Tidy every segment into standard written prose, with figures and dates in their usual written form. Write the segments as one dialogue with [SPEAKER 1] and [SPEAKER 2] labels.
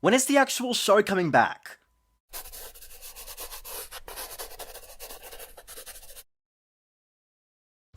[SPEAKER 1] When is the actual show coming back?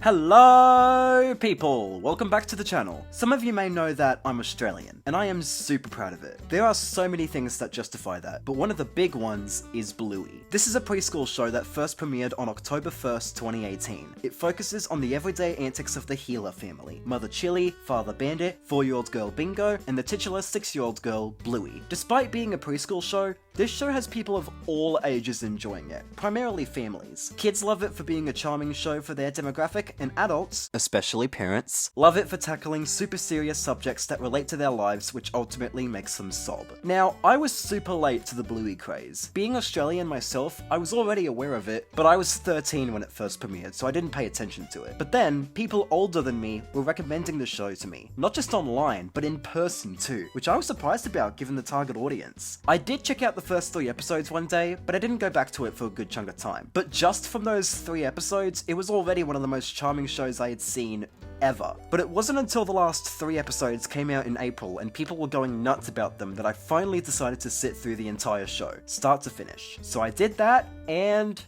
[SPEAKER 1] Hello people! Welcome back to the channel. Some of you may know that I'm Australian, and I am super proud of it. There are so many things that justify that, but one of the big ones is Bluey. This is a preschool show that first premiered on October 1st, 2018. It focuses on the everyday antics of the Healer family, Mother Chili, Father Bandit, 4-year-old girl Bingo, and the titular 6-year-old girl Bluey. Despite being a preschool show, this show has people of all ages enjoying it, primarily families. Kids love it for being a charming show for their demographic, and adults, especially parents, love it for tackling super serious subjects that relate to their lives, which ultimately makes them sob. Now, I was super late to the Bluey craze. Being Australian myself, I was already aware of it, but I was 13 when it first premiered, so I didn't pay attention to it. But then, people older than me were recommending the show to me. Not just online, but in person too, which I was surprised about given the target audience. I did check out the first 3 episodes one day, but I didn't go back to it for a good chunk of time. But just from those 3 episodes, it was already one of the most charming shows I had seen ever. But it wasn't until the last 3 episodes came out in April and people were going nuts about them that I finally decided to sit through the entire show, start to finish. So I did that, and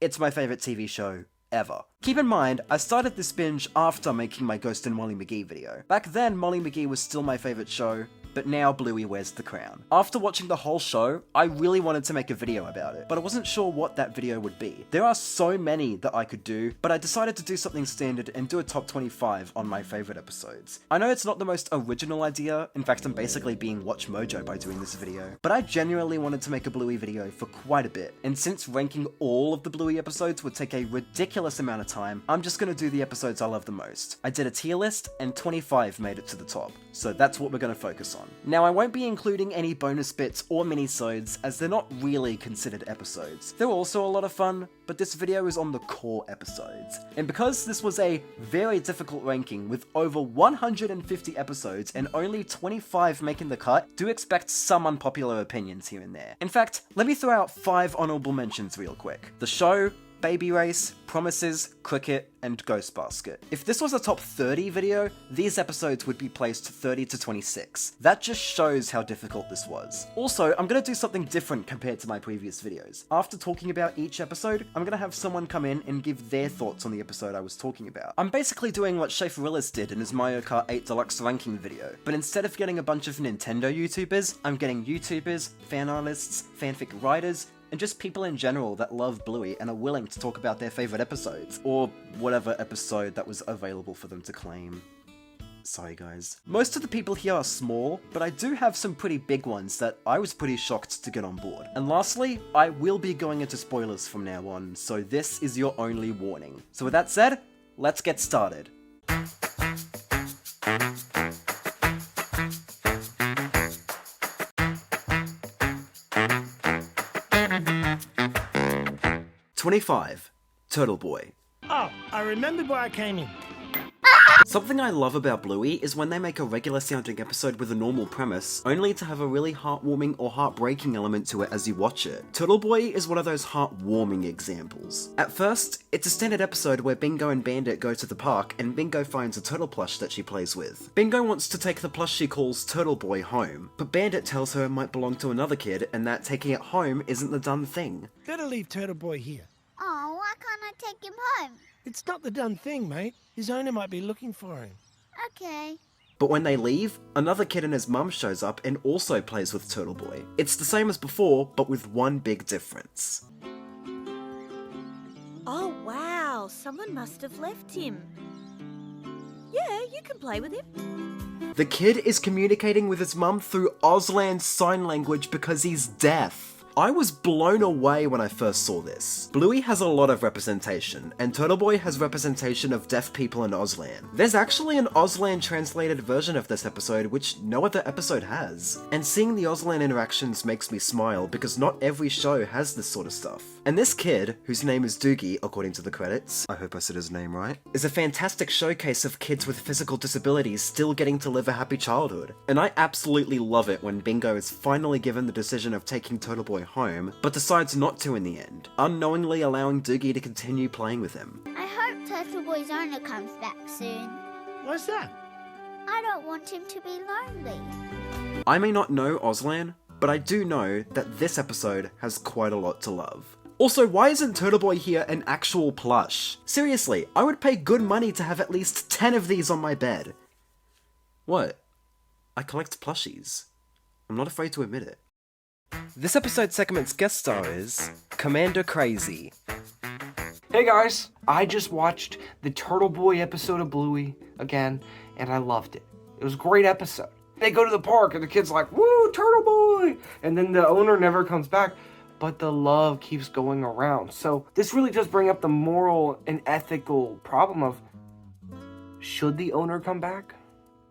[SPEAKER 1] it's my favourite TV show ever. Keep in mind, I started this binge after making my Ghost and Molly McGee video. Back then, Molly McGee was still my favourite show, but now Bluey wears the crown. After watching the whole show, I really wanted to make a video about it, but I wasn't sure what that video would be. There are so many that I could do, but I decided to do something standard and do a top 25 on my favourite episodes. I know it's not the most original idea, in fact I'm basically being Watch Mojo by doing this video, but I genuinely wanted to make a Bluey video for quite a bit, and since ranking all of the Bluey episodes would take a ridiculous amount of time, I'm just gonna do the episodes I love the most. I did a tier list, and 25 made it to the top, so that's what we're gonna focus on. Now, I won't be including any bonus bits or minisodes, as they're not really considered episodes. They're also a lot of fun, but this video is on the core episodes. And because this was a very difficult ranking with over 150 episodes and only 25 making the cut, do expect some unpopular opinions here and there. In fact, let me throw out 5 honorable mentions real quick. The Show, Baby Race, Promises, Cricket, and Ghost Basket. If this was a top 30 video, these episodes would be placed 30 to 26. That just shows how difficult this was. Also, I'm gonna do something different compared to my previous videos. After talking about each episode, I'm gonna have someone come in and give their thoughts on the episode I was talking about. I'm basically doing what Schaefer-Willis did in his Mario Kart 8 Deluxe ranking video, but instead of getting a bunch of Nintendo YouTubers, I'm getting YouTubers, fan artists, fanfic writers, and just people in general that love Bluey and are willing to talk about their favourite episodes, or whatever episode that was available for them to claim. Sorry guys. Most of the people here are small, but I do have some pretty big ones that I was pretty shocked to get on board. And lastly, I will be going into spoilers from now on, so this is your only warning. So with that said, let's get started. '25. Turtle Boy.
[SPEAKER 2] Oh, I remembered where I came in.
[SPEAKER 1] Something I love about Bluey is when they make a regular sounding episode with a normal premise, only to have a really heartwarming or heartbreaking element to it as you watch it. Turtle Boy is one of those heartwarming examples. At first, it's a standard episode where Bingo and Bandit go to the park and Bingo finds a turtle plush that she plays with. Bingo wants to take the plush she calls Turtle Boy home, but Bandit tells her it might belong to another kid and that taking it home isn't the done thing.
[SPEAKER 2] Better leave Turtle Boy here.
[SPEAKER 3] Oh, why can't I take him home?
[SPEAKER 2] It's not the done thing, mate. His owner might be looking for him.
[SPEAKER 3] Okay.
[SPEAKER 1] But when they leave, another kid and his mum shows up and also plays with Turtle Boy. It's the same as before, but with one big difference.
[SPEAKER 4] Oh wow, someone must have left him. Yeah, you can play with him.
[SPEAKER 1] The kid is communicating with his mum through Auslan sign language because he's deaf. I was blown away when I first saw this. Bluey has a lot of representation, and Turtle Boy has representation of deaf people in Auslan. There's actually an Auslan translated version of this episode which no other episode has. And seeing the Auslan interactions makes me smile because not every show has this sort of stuff. And this kid, whose name is Doogie according to the credits, I hope I said his name right, is a fantastic showcase of kids with physical disabilities still getting to live a happy childhood. And I absolutely love it when Bingo is finally given the decision of taking Turtle Boy home, but decides not to in the end, unknowingly allowing Doogie to continue playing with him.
[SPEAKER 3] I hope Turtle Boy's owner comes back soon.
[SPEAKER 2] What's that?
[SPEAKER 3] I don't want him to be lonely.
[SPEAKER 1] I may not know Auslan, but I do know that this episode has quite a lot to love. Also, why isn't Turtle Boy here an actual plush? Seriously, I would pay good money to have at least 10 of these on my bed. What? I collect plushies. I'm not afraid to admit it. This episode's segment's guest star is CommanderKraZy.
[SPEAKER 5] Hey guys, I just watched the Turtle Boy episode of Bluey again, and I loved it. It was a great episode. They go to the park, and the kid's like, "Woo, Turtle Boy!" And then the owner never comes back, but the love keeps going around. So this really does bring up the moral and ethical problem of, should the owner come back?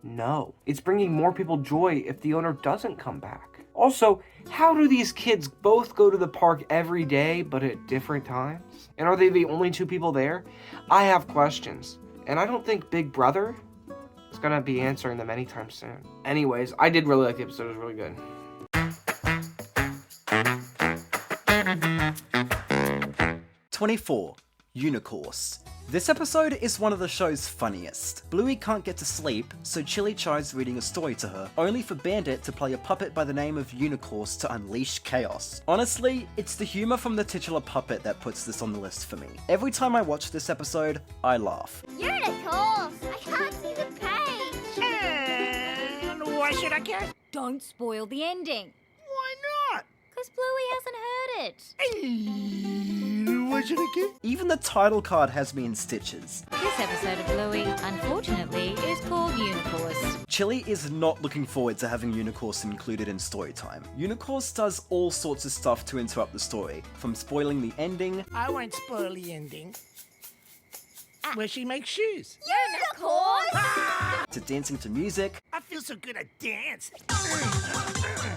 [SPEAKER 5] No. It's bringing more people joy if the owner doesn't come back. Also, how do these kids both go to the park every day, but at different times? And are they the only two people there? I have questions, and I don't think Big Brother is gonna be answering them anytime soon. Anyways, I did really like the episode. It was really good.
[SPEAKER 1] 24. Unicourse. This episode is one of the show's funniest. Bluey can't get to sleep, so Chili tries reading a story to her, only for Bandit to play a puppet by the name of Unicourse to unleash chaos. Honestly, it's the humour from the titular puppet that puts this on the list for me. Every time I watch this episode, I laugh.
[SPEAKER 3] Unicorns! I can't see the page!
[SPEAKER 2] And why should I care?
[SPEAKER 6] Don't spoil the ending.
[SPEAKER 2] Why not?
[SPEAKER 6] Because Bluey hasn't heard it.
[SPEAKER 2] Why should I care?
[SPEAKER 1] Even the title card has me in stitches.
[SPEAKER 6] This episode of Bluey, unfortunately, is called Unicourse.
[SPEAKER 1] Chili is not looking forward to having Unicourse included in storytime. Unicourse does all sorts of stuff to interrupt the story, from spoiling the ending,
[SPEAKER 2] I won't spoil the ending. Where she makes shoes.
[SPEAKER 3] Unicorns!
[SPEAKER 1] to dancing to music,
[SPEAKER 2] I feel so good at dance.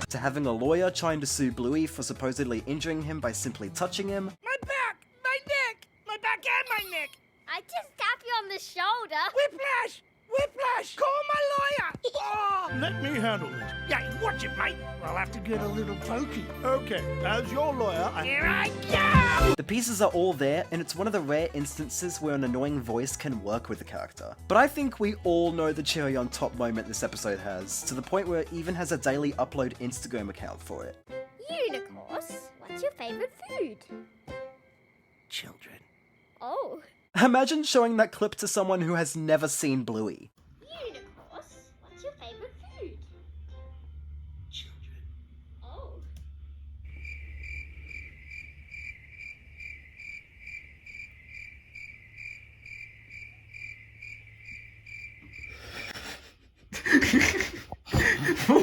[SPEAKER 1] to having a lawyer trying to sue Bluey for supposedly injuring him by simply touching him,
[SPEAKER 2] My back, my neck, my back and my neck.
[SPEAKER 3] I just tap you on the shoulder.
[SPEAKER 2] Whiplash! Whiplash! Call my lawyer! Oh, let me handle it. Yeah, watch it, mate. I'll have to get a little pokey. Okay, as your lawyer, here I go!
[SPEAKER 1] The pieces are all there, and it's one of the rare instances where an annoying voice can work with the character. But I think we all know the cherry on top moment this episode has, to the point where it even has a daily upload Instagram account for it.
[SPEAKER 3] Unicorns? What's your favourite food?
[SPEAKER 2] Children.
[SPEAKER 3] Oh.
[SPEAKER 1] Imagine showing that clip to someone who has never seen Bluey.
[SPEAKER 3] Unicorns? What's your favourite food?
[SPEAKER 2] Children.
[SPEAKER 3] Oh.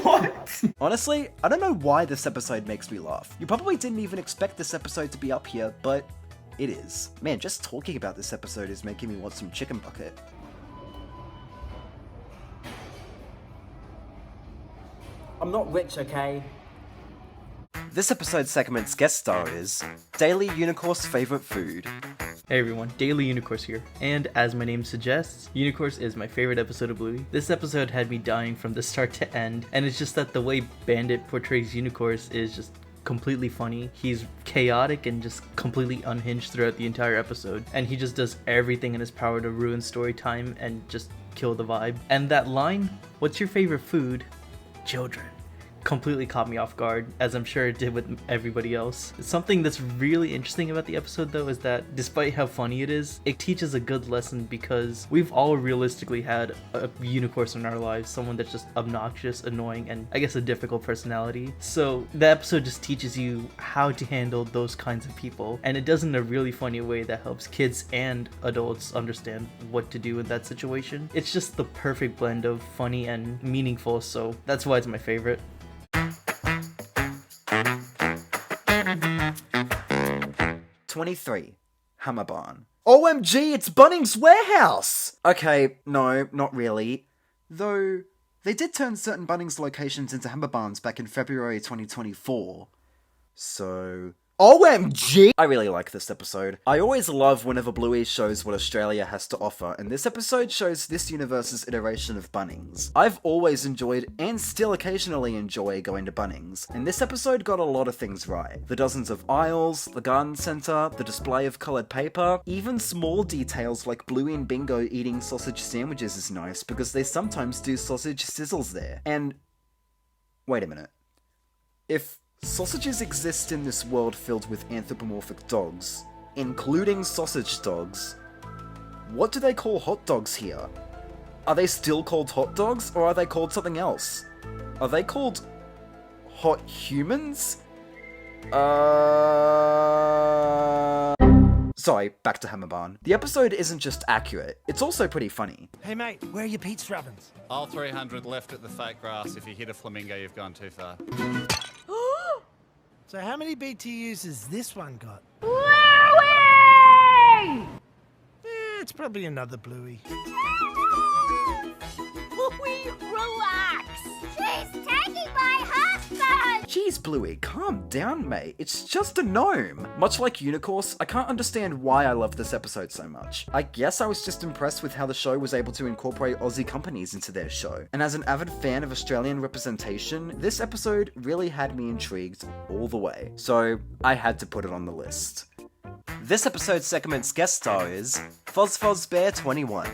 [SPEAKER 1] What? Honestly, I don't know why this episode makes me laugh. You probably didn't even expect this episode to be up here, but it is. Man, just talking about this episode is making me want some chicken bucket.
[SPEAKER 7] I'm not rich, okay?
[SPEAKER 1] This episode's segment's guest star is Daily Unicourse Favorite Food.
[SPEAKER 8] Hey everyone, Daily Unicourse here, and as my name suggests, Unicourse is my favorite episode of Bluey. This episode had me dying from the start to end, and it's just that the way Bandit portrays Unicourse is just completely funny. He's chaotic and just completely unhinged throughout the entire episode, and he just does everything in his power to ruin story time and just kill the vibe. And that line, "What's your favorite food?" Children, completely caught me off guard, as I'm sure it did with everybody else. Something that's really interesting about the episode though is that despite how funny it is, it teaches a good lesson, because we've all realistically had a unicorn in our lives, someone that's just obnoxious, annoying, and I guess a difficult personality. So the episode just teaches you how to handle those kinds of people, and it does in a really funny way that helps kids and adults understand what to do in that situation. It's just the perfect blend of funny and meaningful, so that's why it's my favorite.
[SPEAKER 1] 23. Hammer Barn. OMG, it's Bunnings Warehouse! Okay, no, not really. Though, they did turn certain Bunnings locations into Hammer Barns back in February 2024. So... OMG! I really like this episode. I always love whenever Bluey shows what Australia has to offer, and this episode shows this universe's iteration of Bunnings. I've always enjoyed, and still occasionally enjoy, going to Bunnings, and this episode got a lot of things right. The dozens of aisles, the garden centre, the display of coloured paper, even small details like Bluey and Bingo eating sausage sandwiches is nice, because they sometimes do sausage sizzles there. And... wait a minute. If sausages exist in this world filled with anthropomorphic dogs, including sausage dogs, what do they call hot dogs here? Are they still called hot dogs, or are they called something else? Are they called hot humans? Sorry, back to Hammerbarn. The episode isn't just accurate, it's also pretty funny.
[SPEAKER 2] Hey mate, where are your pizza ovens?
[SPEAKER 9] All 300 left at the fake grass. If you hit a flamingo, you've gone too far.
[SPEAKER 2] So how many BTUs has this one got? It's probably another Bluey.
[SPEAKER 4] Bluey, relax!
[SPEAKER 3] She's taking my husband!
[SPEAKER 1] Jeez, Bluey, calm down, mate. It's just a gnome. Much like Unicourse, I can't understand why I love this episode so much. I guess I was just impressed with how the show was able to incorporate Aussie companies into their show. And as an avid fan of Australian representation, this episode really had me intrigued all the way. So I had to put it on the list. This episode's segment's guest star is FozFozBear21.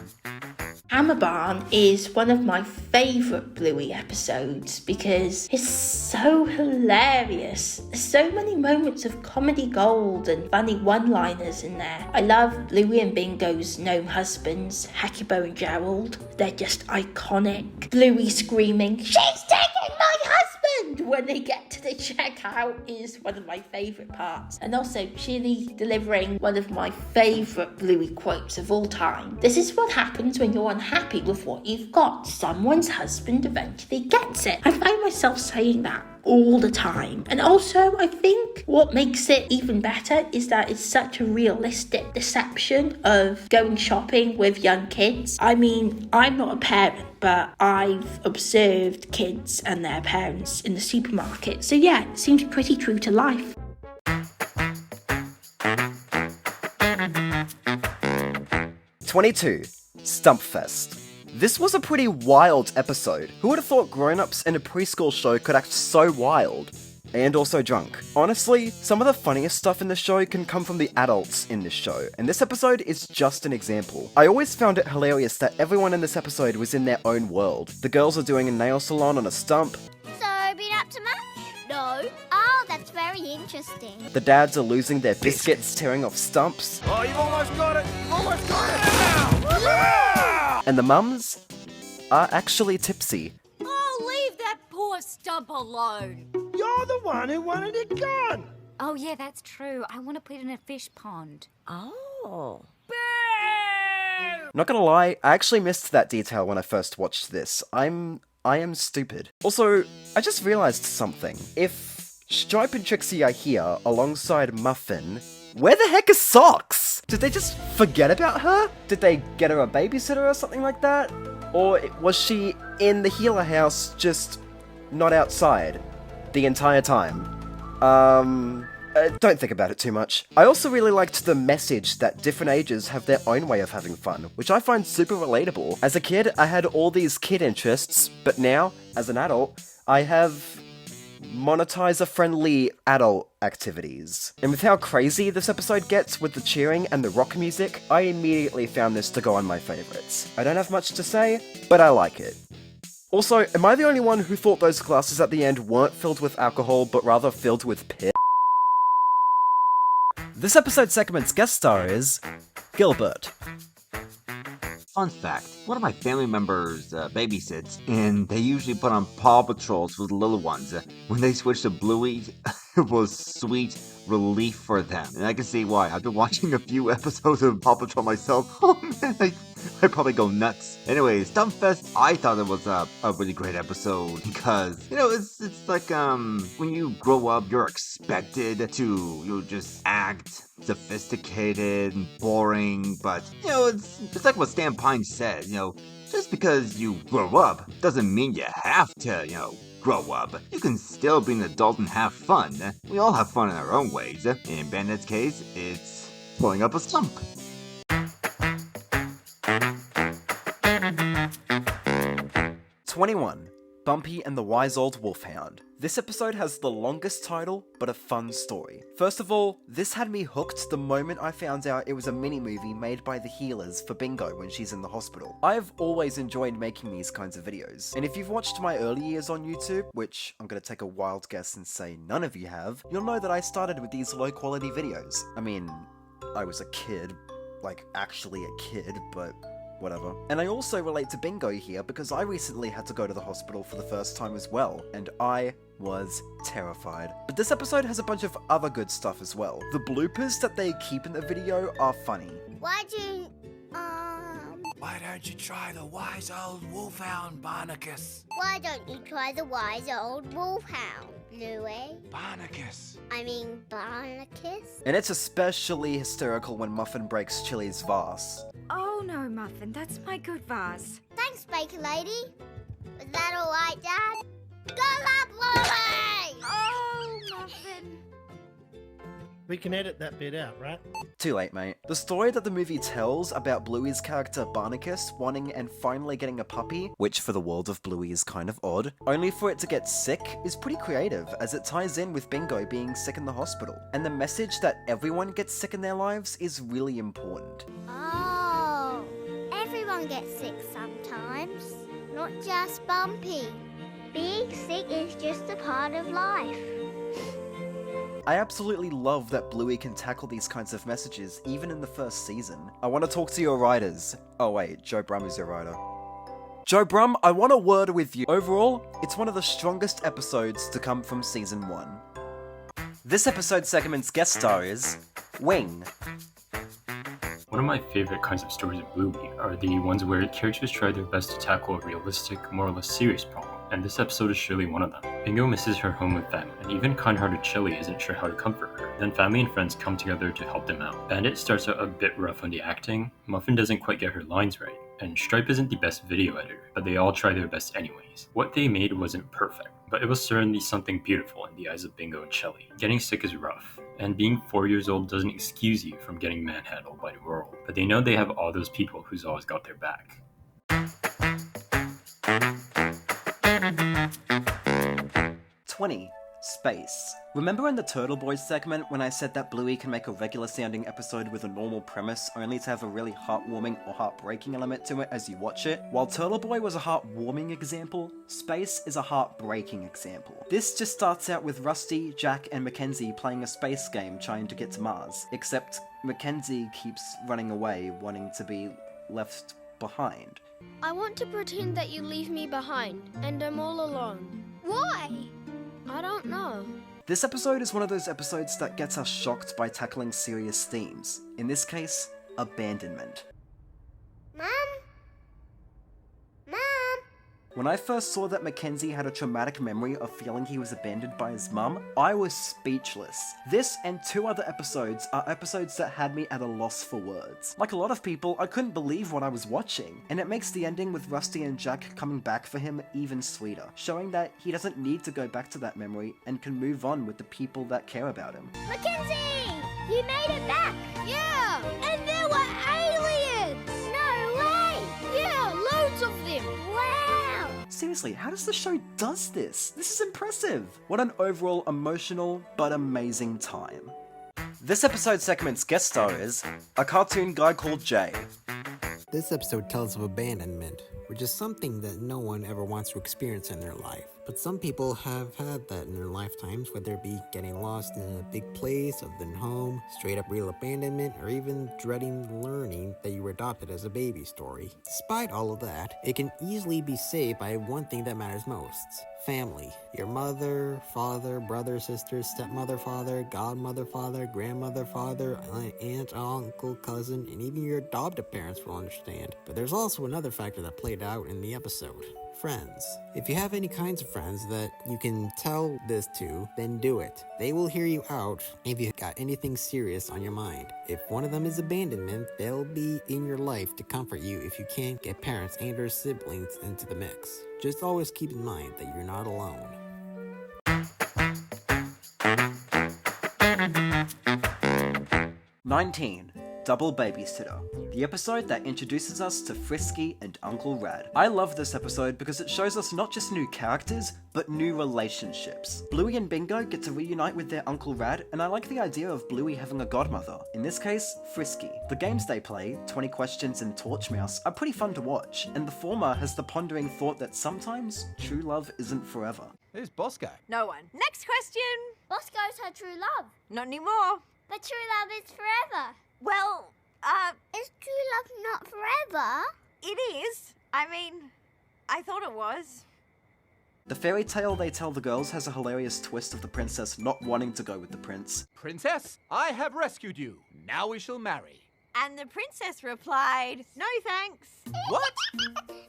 [SPEAKER 10] Hammerbarn is one of my favourite Bluey episodes because it's so hilarious. There's so many moments of comedy gold and funny one-liners in there. I love Bluey and Bingo's gnome husbands, Hackibo and Gerald. They're just iconic. Bluey screaming, "She's taking my husband!" when they get to the checkout is one of my favourite parts. And also Chili delivering one of my favourite Bluey quotes of all time. This is what happens when you're unhappy with what you've got. Someone's husband eventually gets it. I find myself saying that all the time. And also, I think what makes it even better is that it's such a realistic deception of going shopping with young kids. I mean, I'm not a parent, but I've observed kids and their parents in the supermarket. So yeah, it seems pretty true to life.
[SPEAKER 1] #22. Stumpfest. This was a pretty wild episode. Who would have thought grown-ups in a preschool show could act so wild? And also drunk. Honestly, some of the funniest stuff in the show can come from the adults in this show, and this episode is just an example. I always found it hilarious that everyone in this episode was in their own world. The girls are doing a nail salon on a stump.
[SPEAKER 3] So, been up to much? No. Oh, that's very interesting.
[SPEAKER 1] The dads are losing their biscuits tearing off stumps.
[SPEAKER 2] Oh, you've almost got it! You've almost got it! Now!
[SPEAKER 1] And the mums are actually tipsy.
[SPEAKER 4] Oh, leave that poor stump alone.
[SPEAKER 2] You're the one who wanted it gone!
[SPEAKER 6] Oh, yeah, that's true. I want to put it in a fish pond.
[SPEAKER 4] Oh.
[SPEAKER 1] Not gonna lie, I actually missed that detail when I first watched this. I am stupid. Also, I just realized something. If Stripe and Trixie are here alongside Muffin, where the heck is Socks? Did they just forget about her? Did they get her a babysitter or something like that? Or was she in the healer house, just not outside the entire time? Don't think about it too much. I also really liked the message that different ages have their own way of having fun, which I find super relatable. As a kid, I had all these kid interests, but now, as an adult, I have monetizer-friendly adult activities. And with how crazy this episode gets with the cheering and the rock music, I immediately found this to go on my favorites. I don't have much to say, but I like it. Also, am I the only one who thought those glasses at the end weren't filled with alcohol, but rather filled with piss? This episode's segment's guest star is Gilbert.
[SPEAKER 11] Fun fact, one of my family members babysits, and they usually put on Paw Patrols for the little ones. When they switched to Bluey, it was sweet relief for them. And I can see why. I've been watching a few episodes of Paw Patrol myself. Oh man, I probably go nuts. Anyways, Stumpfest, I thought it was a really great episode because, you know, it's like, when you grow up, you're expected to, just act sophisticated and boring, but, you know, it's like what Stan Pine said, you know, just because you grow up doesn't mean you have to, grow up. You can still be an adult and have fun. We all have fun in our own ways. In Bandit's case, it's pulling up a stump.
[SPEAKER 1] #21. Bumpy and the Wise Old Wolfhound. This episode has the longest title, but a fun story. First of all, this had me hooked the moment I found out it was a mini-movie made by the healers for Bingo when she's in the hospital. I've always enjoyed making these kinds of videos, and if you've watched my early years on YouTube, which I'm gonna take a wild guess and say none of you have, you'll know that I started with these low-quality videos. I mean, I was a kid, like actually a kid, but whatever. And I also relate to Bingo here because I recently had to go to the hospital for the first time as well, and I was terrified. But this episode has a bunch of other good stuff as well. The bloopers that they keep in the video are funny.
[SPEAKER 3] Why
[SPEAKER 2] don't you try the wise old wolfhound, Barnacus?
[SPEAKER 3] Why don't you try the wise old wolfhound, Bluey?
[SPEAKER 2] Barnacus.
[SPEAKER 3] I mean, Barnacus?
[SPEAKER 1] And it's especially hysterical when Muffin breaks Chili's vase.
[SPEAKER 12] Oh no, Muffin, that's my good vase.
[SPEAKER 3] Thanks, Baker Lady. Was that alright, Dad? Go up, Bluey!
[SPEAKER 12] Oh, Muffin.
[SPEAKER 2] We can edit that bit out, right?
[SPEAKER 1] Too late, mate. The story that the movie tells about Bluey's character Barnacus wanting and finally getting a puppy, which for the world of Bluey is kind of odd, only for it to get sick, is pretty creative, as it ties in with Bingo being sick in the hospital. And the message that everyone gets sick in their lives is really important.
[SPEAKER 3] Oh, everyone gets sick sometimes, not just Bumpy. Being sick is just a part of life.
[SPEAKER 1] I absolutely love that Bluey can tackle these kinds of messages even in the first season. I want to talk to your writers. Oh wait, Joe Brum is your writer. Joe Brum, I want a word with you. Overall, it's one of the strongest episodes to come from season 1. This episode's segment's guest star is Wing.
[SPEAKER 13] One of my favorite kinds of stories of Bluey are the ones where characters try their best to tackle a realistic, more or less serious problem, and this episode is surely one of them. Bingo misses her home with them, and even kind-hearted Chili isn't sure how to comfort her. Then family and friends come together to help them out. Bandit starts out a bit rough on the acting, Muffin doesn't quite get her lines right, and Stripe isn't the best video editor, but they all try their best anyways. What they made wasn't perfect, but it was certainly something beautiful in the eyes of Bingo and Chili. Getting sick is rough, and being 4 years old doesn't excuse you from getting manhandled by the world, but they know they have all those people who's always got their back.
[SPEAKER 1] 20. Space. Remember in the Turtle Boys segment when I said that Bluey can make a regular sounding episode with a normal premise only to have a really heartwarming or heartbreaking element to it as you watch it? While Turtle Boy was a heartwarming example, Space is a heartbreaking example. This just starts out with Rusty, Jack, and Mackenzie playing a space game trying to get to Mars, except Mackenzie keeps running away, wanting to be left behind.
[SPEAKER 14] I want to pretend that you leave me behind, and I'm all alone.
[SPEAKER 3] Why?
[SPEAKER 14] I don't know.
[SPEAKER 1] This episode is one of those episodes that gets us shocked by tackling serious themes. In this case, abandonment.
[SPEAKER 3] Mom? Mom?
[SPEAKER 1] When I first saw that Mackenzie had a traumatic memory of feeling he was abandoned by his mum, I was speechless. This and 2 other episodes are episodes that had me at a loss for words. Like a lot of people, I couldn't believe what I was watching, and it makes the ending with Rusty and Jack coming back for him even sweeter, showing that he doesn't need to go back to that memory and can move on with the people that care about him.
[SPEAKER 3] Mackenzie! You made it back!
[SPEAKER 14] Yeah! And there were aliens!
[SPEAKER 3] No way!
[SPEAKER 14] Yeah, loads of them!
[SPEAKER 3] Wow!
[SPEAKER 1] Seriously, how does the show does this? This is impressive! What an overall emotional but amazing time. This episode's segment's guest star is a cartoon guy called Jay.
[SPEAKER 15] This episode tells of abandonment, which is something that no one ever wants to experience in their life. But some people have had that in their lifetimes, whether it be getting lost in a big place other than home, straight up real abandonment, or even dreading learning that you were adopted as a baby story. Despite all of that, it can easily be saved by one thing that matters most: family. Your mother, father, brother, sister, stepmother, father, godmother, father, grandmother, father, aunt, uncle, cousin, and even your adopted parents will understand. But there's also another factor that played out in the episode: friends. If you have any kinds of friends that you can tell this to, then do it. They will hear you out if you got anything serious on your mind. If one of them is abandonment, they'll be in your life to comfort you if you can't get parents and or siblings into the mix. Just always keep in mind that you're not alone.
[SPEAKER 1] 19. Double Babysitter. the episode that introduces us to Frisky and Uncle Rad. I love this episode because it shows us not just new characters, but new relationships. Bluey and Bingo get to reunite with their Uncle Rad, and I like the idea of Bluey having a godmother, in this case, Frisky. The games they play, 20 Questions and Torch Mouse, are pretty fun to watch, and the former has the pondering thought that sometimes true love isn't forever.
[SPEAKER 16] Who's Bosco?
[SPEAKER 4] No one. Next question.
[SPEAKER 3] Bosco's her true love.
[SPEAKER 4] Not anymore.
[SPEAKER 3] But true love is forever.
[SPEAKER 4] Well,
[SPEAKER 3] Is true love not forever?
[SPEAKER 4] it is. I mean, I thought it was.
[SPEAKER 1] The fairy tale they tell the girls has a hilarious twist of the princess not wanting to go with the prince.
[SPEAKER 16] Princess, I have rescued you. Now we shall marry.
[SPEAKER 4] And the princess replied, no thanks.
[SPEAKER 16] What?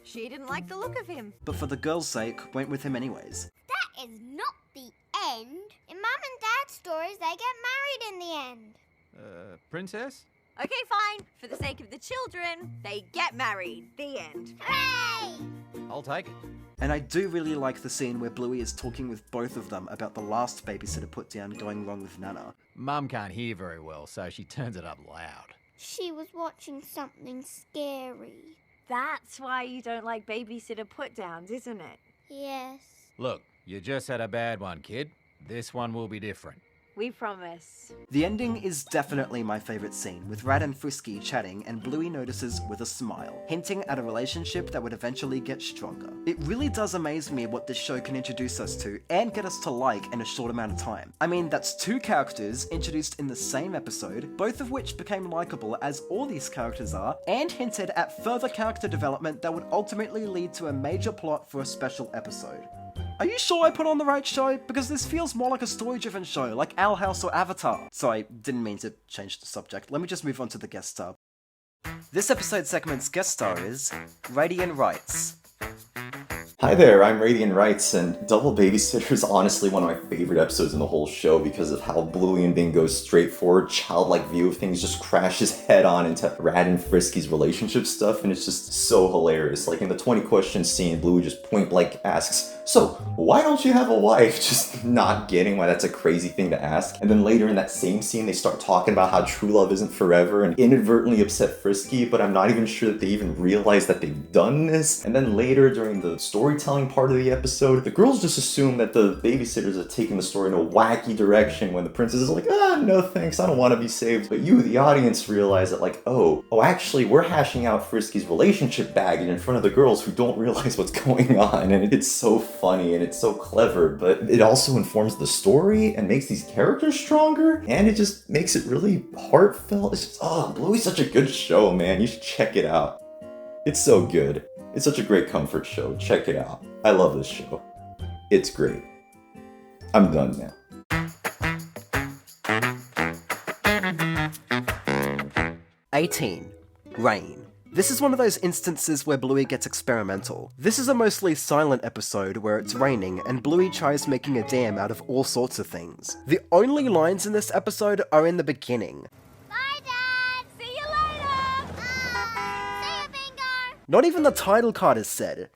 [SPEAKER 4] She didn't like the look of him.
[SPEAKER 1] But for the girls' sake, went with him anyways.
[SPEAKER 3] That is not the end. In Mum and Dad's stories, they get married in the end.
[SPEAKER 16] Princess?
[SPEAKER 4] Okay, fine. For the sake of the children, they get married. The end.
[SPEAKER 3] Hooray!
[SPEAKER 16] I'll take it.
[SPEAKER 1] And I do really like the scene where Bluey is talking with both of them about the last babysitter put down going wrong with Nana.
[SPEAKER 16] Mum can't hear very well, so she turns it up loud.
[SPEAKER 3] She was watching something scary.
[SPEAKER 4] That's why you don't like babysitter put-downs, isn't it?
[SPEAKER 3] Yes.
[SPEAKER 16] Look, you just had a bad one, kid. This one will be different.
[SPEAKER 4] We promise.
[SPEAKER 1] The ending is definitely my favourite scene, with Rad and Frisky chatting and Bluey notices with a smile, hinting at a relationship that would eventually get stronger. It really does amaze me what this show can introduce us to and get us to like in a short amount of time. I mean, that's two characters introduced in the same episode, both of which became likeable as all these characters are, and hinted at further character development that would ultimately lead to a major plot for a special episode. Are you sure I put on the right show? Because this feels more like a story-driven show, like Owl House or Avatar. Sorry, didn't mean to change the subject. Let me just move on to the guest star. This episode segment's guest star is Radiant Rights.
[SPEAKER 17] Hi there, I'm Radiant Rights, and Double Babysitter is honestly one of my favorite episodes in the whole show because of how Bluey and Bingo's straightforward, childlike view of things just crashes head-on into Rad and Frisky's relationship stuff, and it's just so hilarious. Like in the 20 questions scene, Bluey just point-blank asks, "So, why don't you have a wife?" Just not getting why that's a crazy thing to ask. And then later in that same scene, they start talking about how true love isn't forever and inadvertently upset Frisky, but I'm not even sure that they even realize that they've done this. And then later, during the storytelling part of the episode, the girls just assume that the babysitters are taking the story in a wacky direction when the princess is like, no thanks, I don't want to be saved. But you, the audience, realize that like, oh, actually, we're hashing out Frisky's relationship baggage in front of the girls who don't realize what's going on. And it's so funny and it's so clever, but it also informs the story and makes these characters stronger, and it just makes it really heartfelt. It's just, Bluey's such a good show, man. You should check it out. It's so good. It's such a great comfort show. Check it out. I love this show. It's great. I'm done now.
[SPEAKER 1] 18. Rain. This is one of those instances where Bluey gets experimental. This is a mostly silent episode where it's raining and Bluey tries making a dam out of all sorts of things. The only lines in this episode are in the beginning.
[SPEAKER 3] Bye, Dad! See you later! See you, Bingo!
[SPEAKER 1] Not even the title card is said.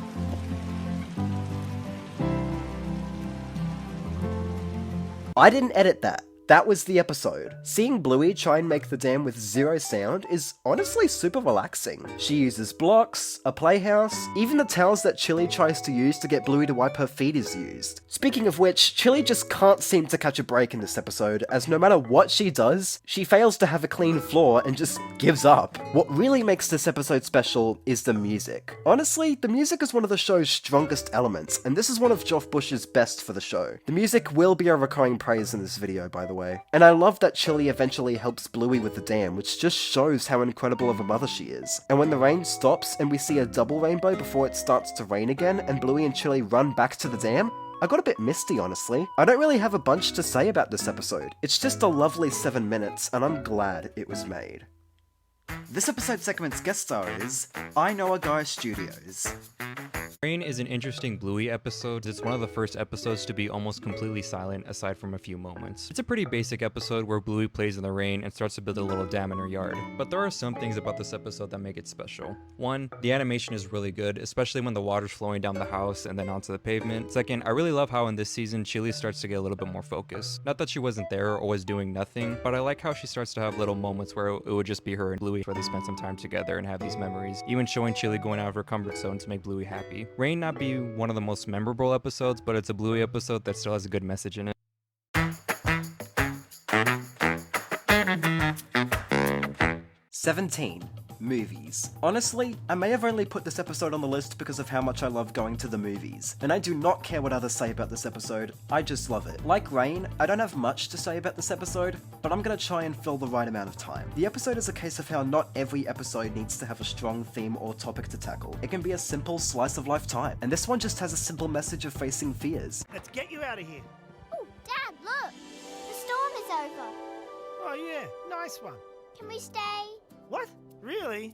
[SPEAKER 1] I didn't edit that. That was the episode. Seeing Bluey try and make the dam with zero sound is honestly super relaxing. She uses blocks, a playhouse, even the towels that Chili tries to use to get Bluey to wipe her feet is used. Speaking of which, Chili just can't seem to catch a break in this episode, as no matter what she does, she fails to have a clean floor and just gives up. What really makes this episode special is the music. Honestly, the music is one of the show's strongest elements, and this is one of Geoff Bush's best for the show. The music will be a recurring praise in this video, by the way. And I love that Chili eventually helps Bluey with the dam, which just shows how incredible of a mother she is. And when the rain stops and we see a double rainbow before it starts to rain again, and Bluey and Chili run back to the dam, I got a bit misty, honestly. I don't really have a bunch to say about this episode. It's just a lovely 7 minutes, and I'm glad it was made. This episode segment's guest star is INoahGuyStudios.
[SPEAKER 18] Rain is an interesting Bluey episode. It's one of the first episodes to be almost completely silent aside from a few moments. It's a pretty basic episode where Bluey plays in the rain and starts to build a little dam in her yard. But there are some things about this episode that make it special. One, the animation is really good, especially when the water's flowing down the house and then onto the pavement. Second, I really love how in this season Chili starts to get a little bit more focus. Not that she wasn't there or was doing nothing, but I like how she starts to have little moments where it would just be her and Bluey for they spent some time together and have these memories, even showing Chili going out of her comfort zone to make Bluey happy. Rain not be one of the most memorable episodes, but it's a Bluey episode that still has a good message in it.
[SPEAKER 1] 17. Movies. Honestly, I may have only put this episode on the list because of how much I love going to the movies, and I do not care what others say about this episode, I just love it. Like Rain, I don't have much to say about this episode, but I'm gonna try and fill the right amount of time. The episode is a case of how not every episode needs to have a strong theme or topic to tackle. It can be a simple slice of life time, and this one just has a simple message of facing fears.
[SPEAKER 2] Let's get you out of here.
[SPEAKER 3] Oh, Dad, look! The storm is over.
[SPEAKER 2] Oh yeah, nice one.
[SPEAKER 3] Can we stay?
[SPEAKER 2] What? Really?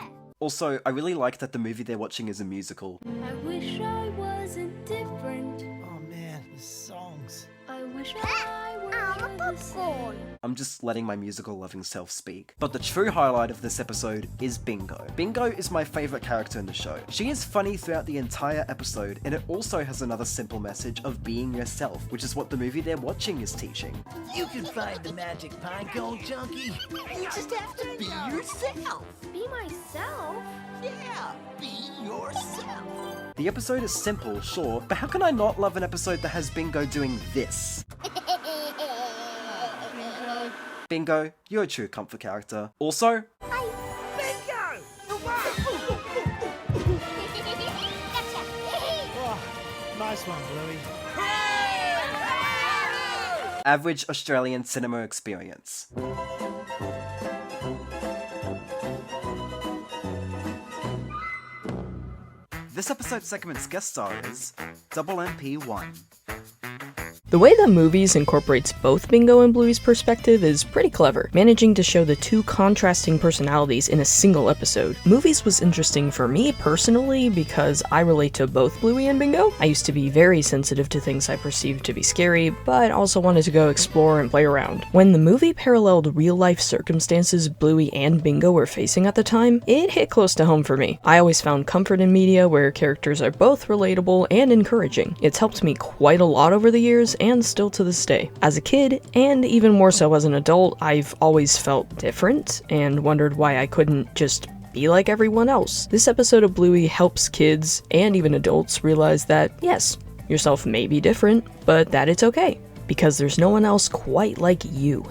[SPEAKER 3] Yeah.
[SPEAKER 1] Also, I really like that the movie they're watching is a musical.
[SPEAKER 12] I wish I wasn't different.
[SPEAKER 2] Oh man, the songs.
[SPEAKER 12] I wish I were the same.
[SPEAKER 1] I'm just letting my musical loving self speak. But the true highlight of this episode is Bingo. Bingo is my favourite character in the show. She is funny throughout the entire episode, and it also has another simple message of being yourself, which is what the movie they're watching is teaching.
[SPEAKER 19] You can find the magic pine cone, Chunky. You just have to be yourself.
[SPEAKER 14] Be myself?
[SPEAKER 19] Yeah, be yourself.
[SPEAKER 1] The episode is simple, sure, but how can I not love an episode that has Bingo doing this? Bingo, you're a true comfort character. Also,
[SPEAKER 2] Bingo! Oh, nice one, Bluey.
[SPEAKER 1] average Australian cinema experience. This episode's segment's guest star is JLamb1.
[SPEAKER 20] The way the movies incorporates both Bingo and Bluey's perspective is pretty clever, managing to show the two contrasting personalities in a single episode. Movies was interesting for me personally because I relate to both Bluey and Bingo. I used to be very sensitive to things I perceived to be scary, but also wanted to go explore and play around. When the movie paralleled real-life circumstances Bluey and Bingo were facing at the time, it hit close to home for me. I always found comfort in media where characters are both relatable and encouraging. It's helped me quite a lot over the years, and still to this day. As a kid, and even more so as an adult, I've always felt different and wondered why I couldn't just be like everyone else. This episode of Bluey helps kids and even adults realize that, yes, yourself may be different, but that it's okay, because there's no one else quite like you.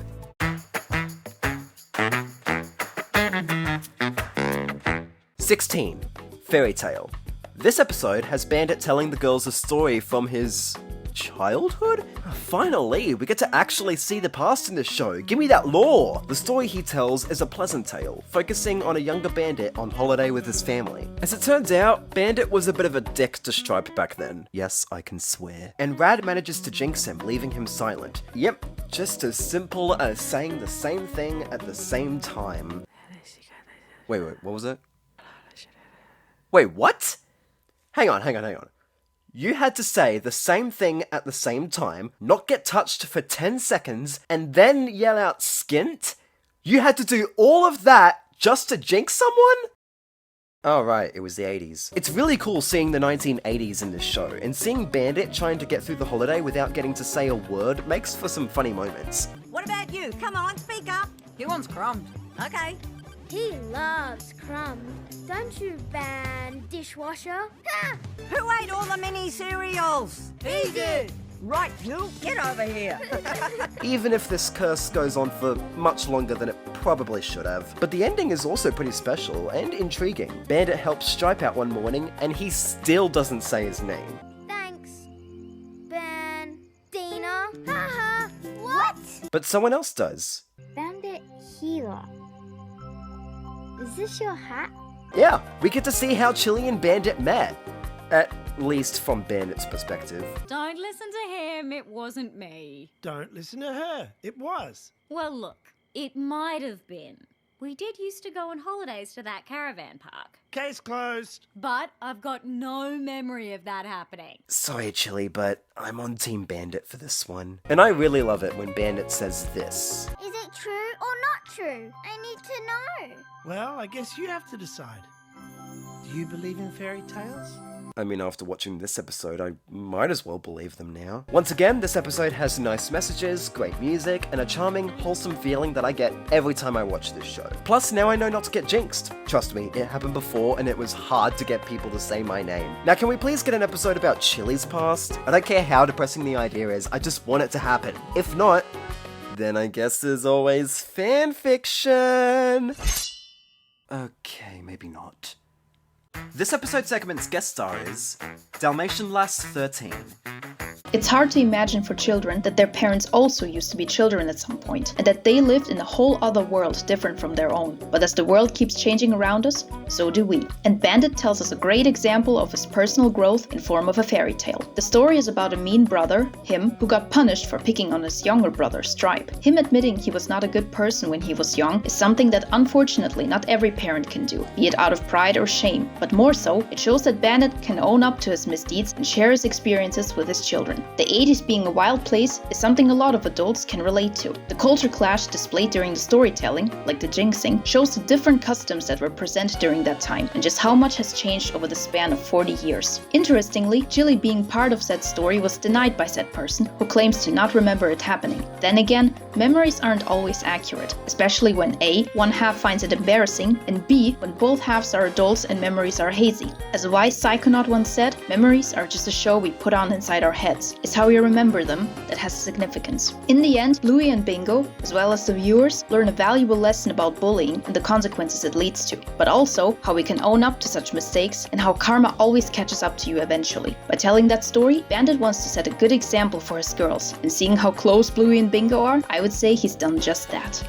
[SPEAKER 1] (16) Fairy Tale. This episode has Bandit telling the girls a story from his childhood? Finally, we get to actually see the past in this show. Give me that lore! The story he tells is a pleasant tale, focusing on a younger Bandit on holiday with his family. As it turns out, Bandit was a bit of a dick to Stripe back then. Yes, I can swear. And Rad manages to jinx him, leaving him silent. Yep, just as simple as saying the same thing at the same time. Wait, what was it? Wait, what? Hang on. You had to say the same thing at the same time, not get touched for 10 seconds, and then yell out skint? You had to do all of that just to jinx someone? Oh right, it was the 80s. It's really cool seeing the 1980s in this show, and seeing Bandit trying to get through the holiday without getting to say a word makes for some funny moments.
[SPEAKER 21] What about you? Come on, speak up. He wants crumbs. Okay.
[SPEAKER 14] He loves crumbs. Don't you, Ban Dishwasher?
[SPEAKER 21] Ha! Who ate all the mini cereals?
[SPEAKER 14] He did.
[SPEAKER 21] Right, you, get over here.
[SPEAKER 1] Even if this curse goes on for much longer than it probably should have. But the ending is also pretty special and intriguing. Bandit helps Stripe out one morning, and he still doesn't say his name.
[SPEAKER 14] Thanks, Ben. Dina. Haha. What?
[SPEAKER 1] But someone else does.
[SPEAKER 3] Bandit Healer. Is this your hat?
[SPEAKER 1] Yeah, we get to see how Chili and Bandit met. At least from Bandit's perspective.
[SPEAKER 6] Don't listen to him, it wasn't me.
[SPEAKER 2] Don't listen to her. It was.
[SPEAKER 6] Well, look, it might have been. We did used to go on holidays to that caravan park.
[SPEAKER 2] Case closed.
[SPEAKER 6] But I've got no memory of that happening.
[SPEAKER 1] Sorry, Chili, but I'm on Team Bandit for this one. And I really love it when Bandit says this.
[SPEAKER 3] Is it true or not true? I need to know.
[SPEAKER 2] Well, I guess you have to decide. Do you believe in fairy tales?
[SPEAKER 1] I mean, after watching this episode, I might as well believe them now. Once again, this episode has nice messages, great music, and a charming, wholesome feeling that I get every time I watch this show. Plus, now I know not to get jinxed. Trust me, it happened before and it was hard to get people to say my name. Now, can we please get an episode about Chili's past? I don't care how depressing the idea is, I just want it to happen. If not, then I guess there's always fanfiction. Okay, maybe not. This episode segment's guest star is Dalmatian Lass 13.
[SPEAKER 5] It's hard to imagine for children that their parents also used to be children at some point, and that they lived in a whole other world different from their own. But as the world keeps changing around us, so do we. And Bandit tells us a great example of his personal growth in form of a fairy tale. The story is about a mean brother, him, who got punished for picking on his younger brother, Stripe. Him admitting he was not a good person when he was young is something that unfortunately not every parent can do, be it out of pride or shame. But more so, it shows that Bandit can own up to his misdeeds and share his experiences with his children. The 80s being a wild place is something a lot of adults can relate to. The culture clash displayed during the storytelling, like the jinxing, shows the different customs that were present during that time and just how much has changed over the span of 40 years. Interestingly, Chili being part of said story was denied by said person, who claims to not remember it happening. Then again, memories aren't always accurate, especially when A, one half finds it embarrassing, and B, when both halves are adults and memories are hazy. As a wise psychonaut once said, memories are just a show we put on inside our heads. It's how we remember them that has significance. In the end, Bluey and Bingo, as well as the viewers, learn a valuable lesson about bullying and the consequences it leads to, but also how we can own up to such mistakes and how karma always catches up to you eventually. By telling that story, Bandit wants to set a good example for his girls, and seeing how close Bluey and Bingo are, I would say he's done just that.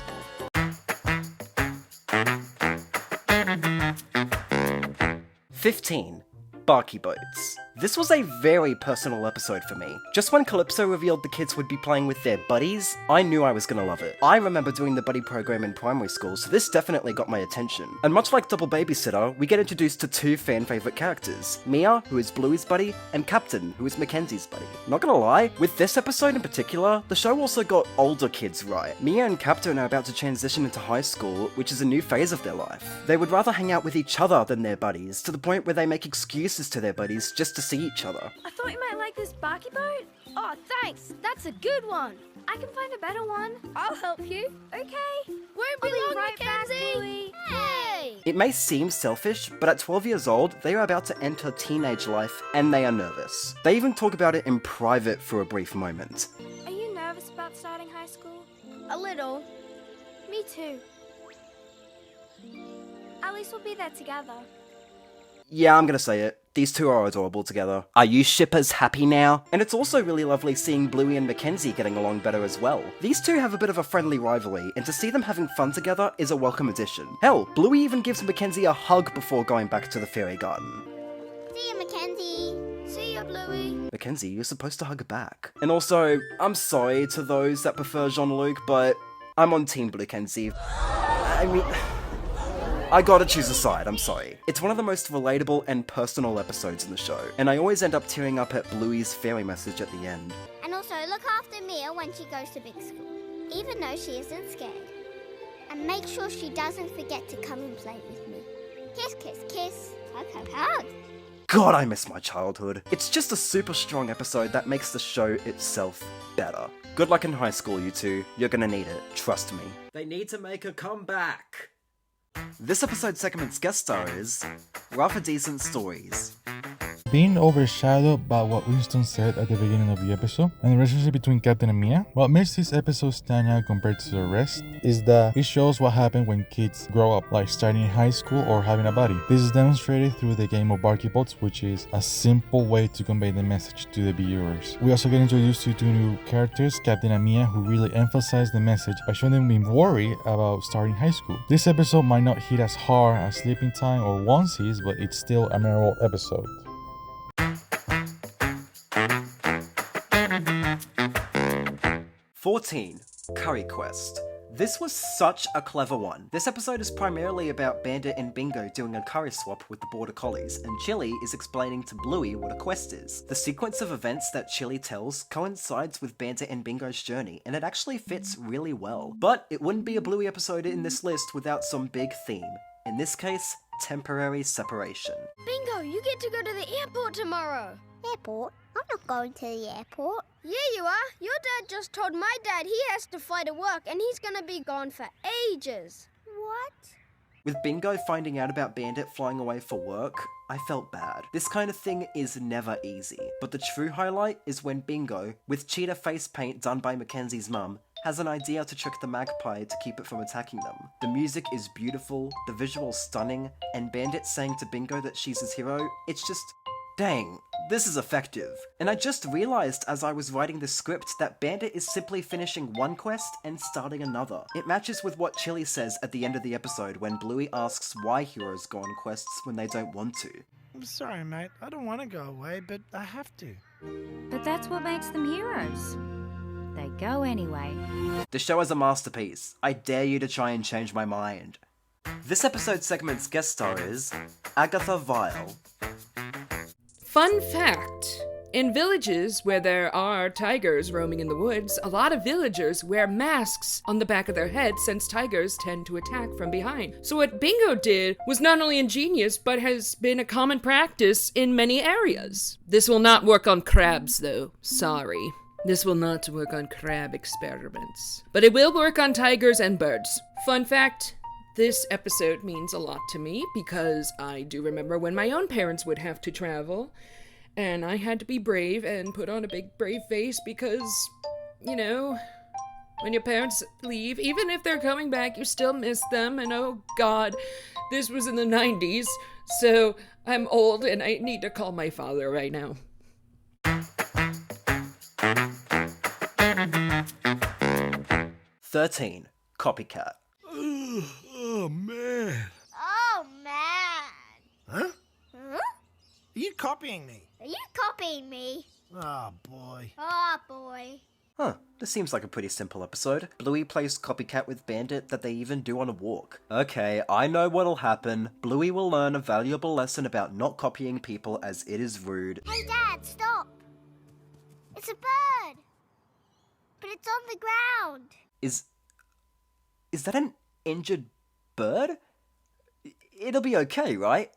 [SPEAKER 1] 15. Barky Boats. This was a very personal episode for me. Just when Calypso revealed the kids would be playing with their buddies, I knew I was gonna love it. I remember doing the buddy program in primary school, so this definitely got my attention. And much like Double Babysitter, we get introduced to two fan favourite characters, Mia, who is Bluey's buddy, and Captain, who is Mackenzie's buddy. Not gonna lie, with this episode in particular, the show also got older kids right. Mia and Captain are about to transition into high school, which is a new phase of their life. They would rather hang out with each other than their buddies, to the point where they make excuses to their buddies just to see each other.
[SPEAKER 14] I thought you might like this barky boat. Oh, thanks. That's a good one. I can find a better one. I'll help you. Okay. Won't be long, right Mackenzie. Hey!
[SPEAKER 1] It may seem selfish, but at 12 years old, they are about to enter teenage life and they are nervous. They even talk about it in private for a brief moment.
[SPEAKER 14] Are you nervous about starting high school? A little. Me too. At least we'll be there together.
[SPEAKER 1] Yeah, I'm gonna say it. These two are adorable together. Are you shippers happy now? And it's also really lovely seeing Bluey and Mackenzie getting along better as well. These two have a bit of a friendly rivalry, and to see them having fun together is a welcome addition. Hell, Bluey even gives Mackenzie a hug before going back to the fairy garden.
[SPEAKER 3] See ya, Mackenzie.
[SPEAKER 14] See ya, Bluey.
[SPEAKER 1] Mackenzie, you're supposed to hug back. And also, I'm sorry to those that prefer Jean-Luc, but I'm on Team Mackenzie. I mean, I gotta choose a side, I'm sorry. It's one of the most relatable and personal episodes in the show, and I always end up tearing up at Bluey's fairy message at the end.
[SPEAKER 3] And also look after Mia when she goes to big school, even though she isn't scared. And make sure she doesn't forget to come and play with me. Kiss, kiss, kiss. Hug, hug, hug.
[SPEAKER 1] God, I miss my childhood. It's just a super strong episode that makes the show itself better. Good luck in high school, you two. You're gonna need it, trust me. They need to make a comeback. This episode's segment's guest star is Rather Decent Stories.
[SPEAKER 22] Being overshadowed by what Winston said at the beginning of the episode and the relationship between Captain and Mia, what makes this episode stand out compared to the rest is that it shows what happens when kids grow up, like starting in high school or having a buddy. This is demonstrated through the game of Barky Boats, which is a simple way to convey the message to the viewers. We also get introduced to two new characters, Captain and Mia, who really emphasize the message by showing them being worried about starting high school. This episode might not hit as hard as Sleeping Time or Onesies, but it's still a memorable episode.
[SPEAKER 1] 14. Curry Quest. This was such a clever one. This episode is primarily about Bandit and Bingo doing a curry swap with the Border Collies, and Chili is explaining to Bluey what a quest is. The sequence of events that Chili tells coincides with Bandit and Bingo's journey, and it actually fits really well. But it wouldn't be a Bluey episode in this list without some big theme. In this case, temporary separation.
[SPEAKER 14] Bingo, you get to go to the airport tomorrow.
[SPEAKER 3] Airport? I'm not going to the airport.
[SPEAKER 14] Yeah, you are. Your dad just told my dad he has to fly to work and he's gonna be gone for ages.
[SPEAKER 3] What?
[SPEAKER 1] With Bingo finding out about Bandit flying away for work, I felt bad. This kind of thing is never easy. But the true highlight is when Bingo, with cheetah face paint done by Mackenzie's mum, has an idea to trick the magpie to keep it from attacking them. The music is beautiful, the visuals stunning, and Bandit saying to Bingo that she's his hero, it's just, dang, this is effective. And I just realized as I was writing the script that Bandit is simply finishing one quest and starting another. It matches with what Chili says at the end of the episode when Bluey asks why heroes go on quests when they don't want to.
[SPEAKER 2] I'm sorry, mate. I don't want to go away, but I have to.
[SPEAKER 6] But that's what makes them heroes. They go anyway.
[SPEAKER 1] The show is a masterpiece. I dare you to try and change my mind. This episode's segment's guest star is Agatha Vile.
[SPEAKER 7] Fun fact. In villages where there are tigers roaming in the woods, a lot of villagers wear masks on the back of their heads since tigers tend to attack from behind. So what Bingo did was not only ingenious, but has been a common practice in many areas. This will not work on crabs, though. Sorry. This will not work on crab experiments. But it will work on tigers and birds. Fun fact. This episode means a lot to me because I do remember when my own parents would have to travel, and I had to be brave and put on a big brave face because, you know, when your parents leave, even if they're coming back, you still miss them, and oh god, this was in the 90s, so I'm old and I need to call my father right now.
[SPEAKER 1] "13. Copycat.
[SPEAKER 2] Oh, man.
[SPEAKER 3] Oh, man.
[SPEAKER 2] Huh?
[SPEAKER 3] Huh?
[SPEAKER 2] Are you copying me?
[SPEAKER 3] Are you copying me?
[SPEAKER 2] Oh, boy.
[SPEAKER 3] Oh, boy.
[SPEAKER 1] Huh, this seems like a pretty simple episode. Bluey plays copycat with Bandit that they even do on a walk. Okay, I know what'll happen. Bluey will learn a valuable lesson about not copying people as it is rude.
[SPEAKER 3] Hey, Dad, stop. It's a bird. But it's on the ground.
[SPEAKER 1] Is that an injured bird? It'll be okay, right?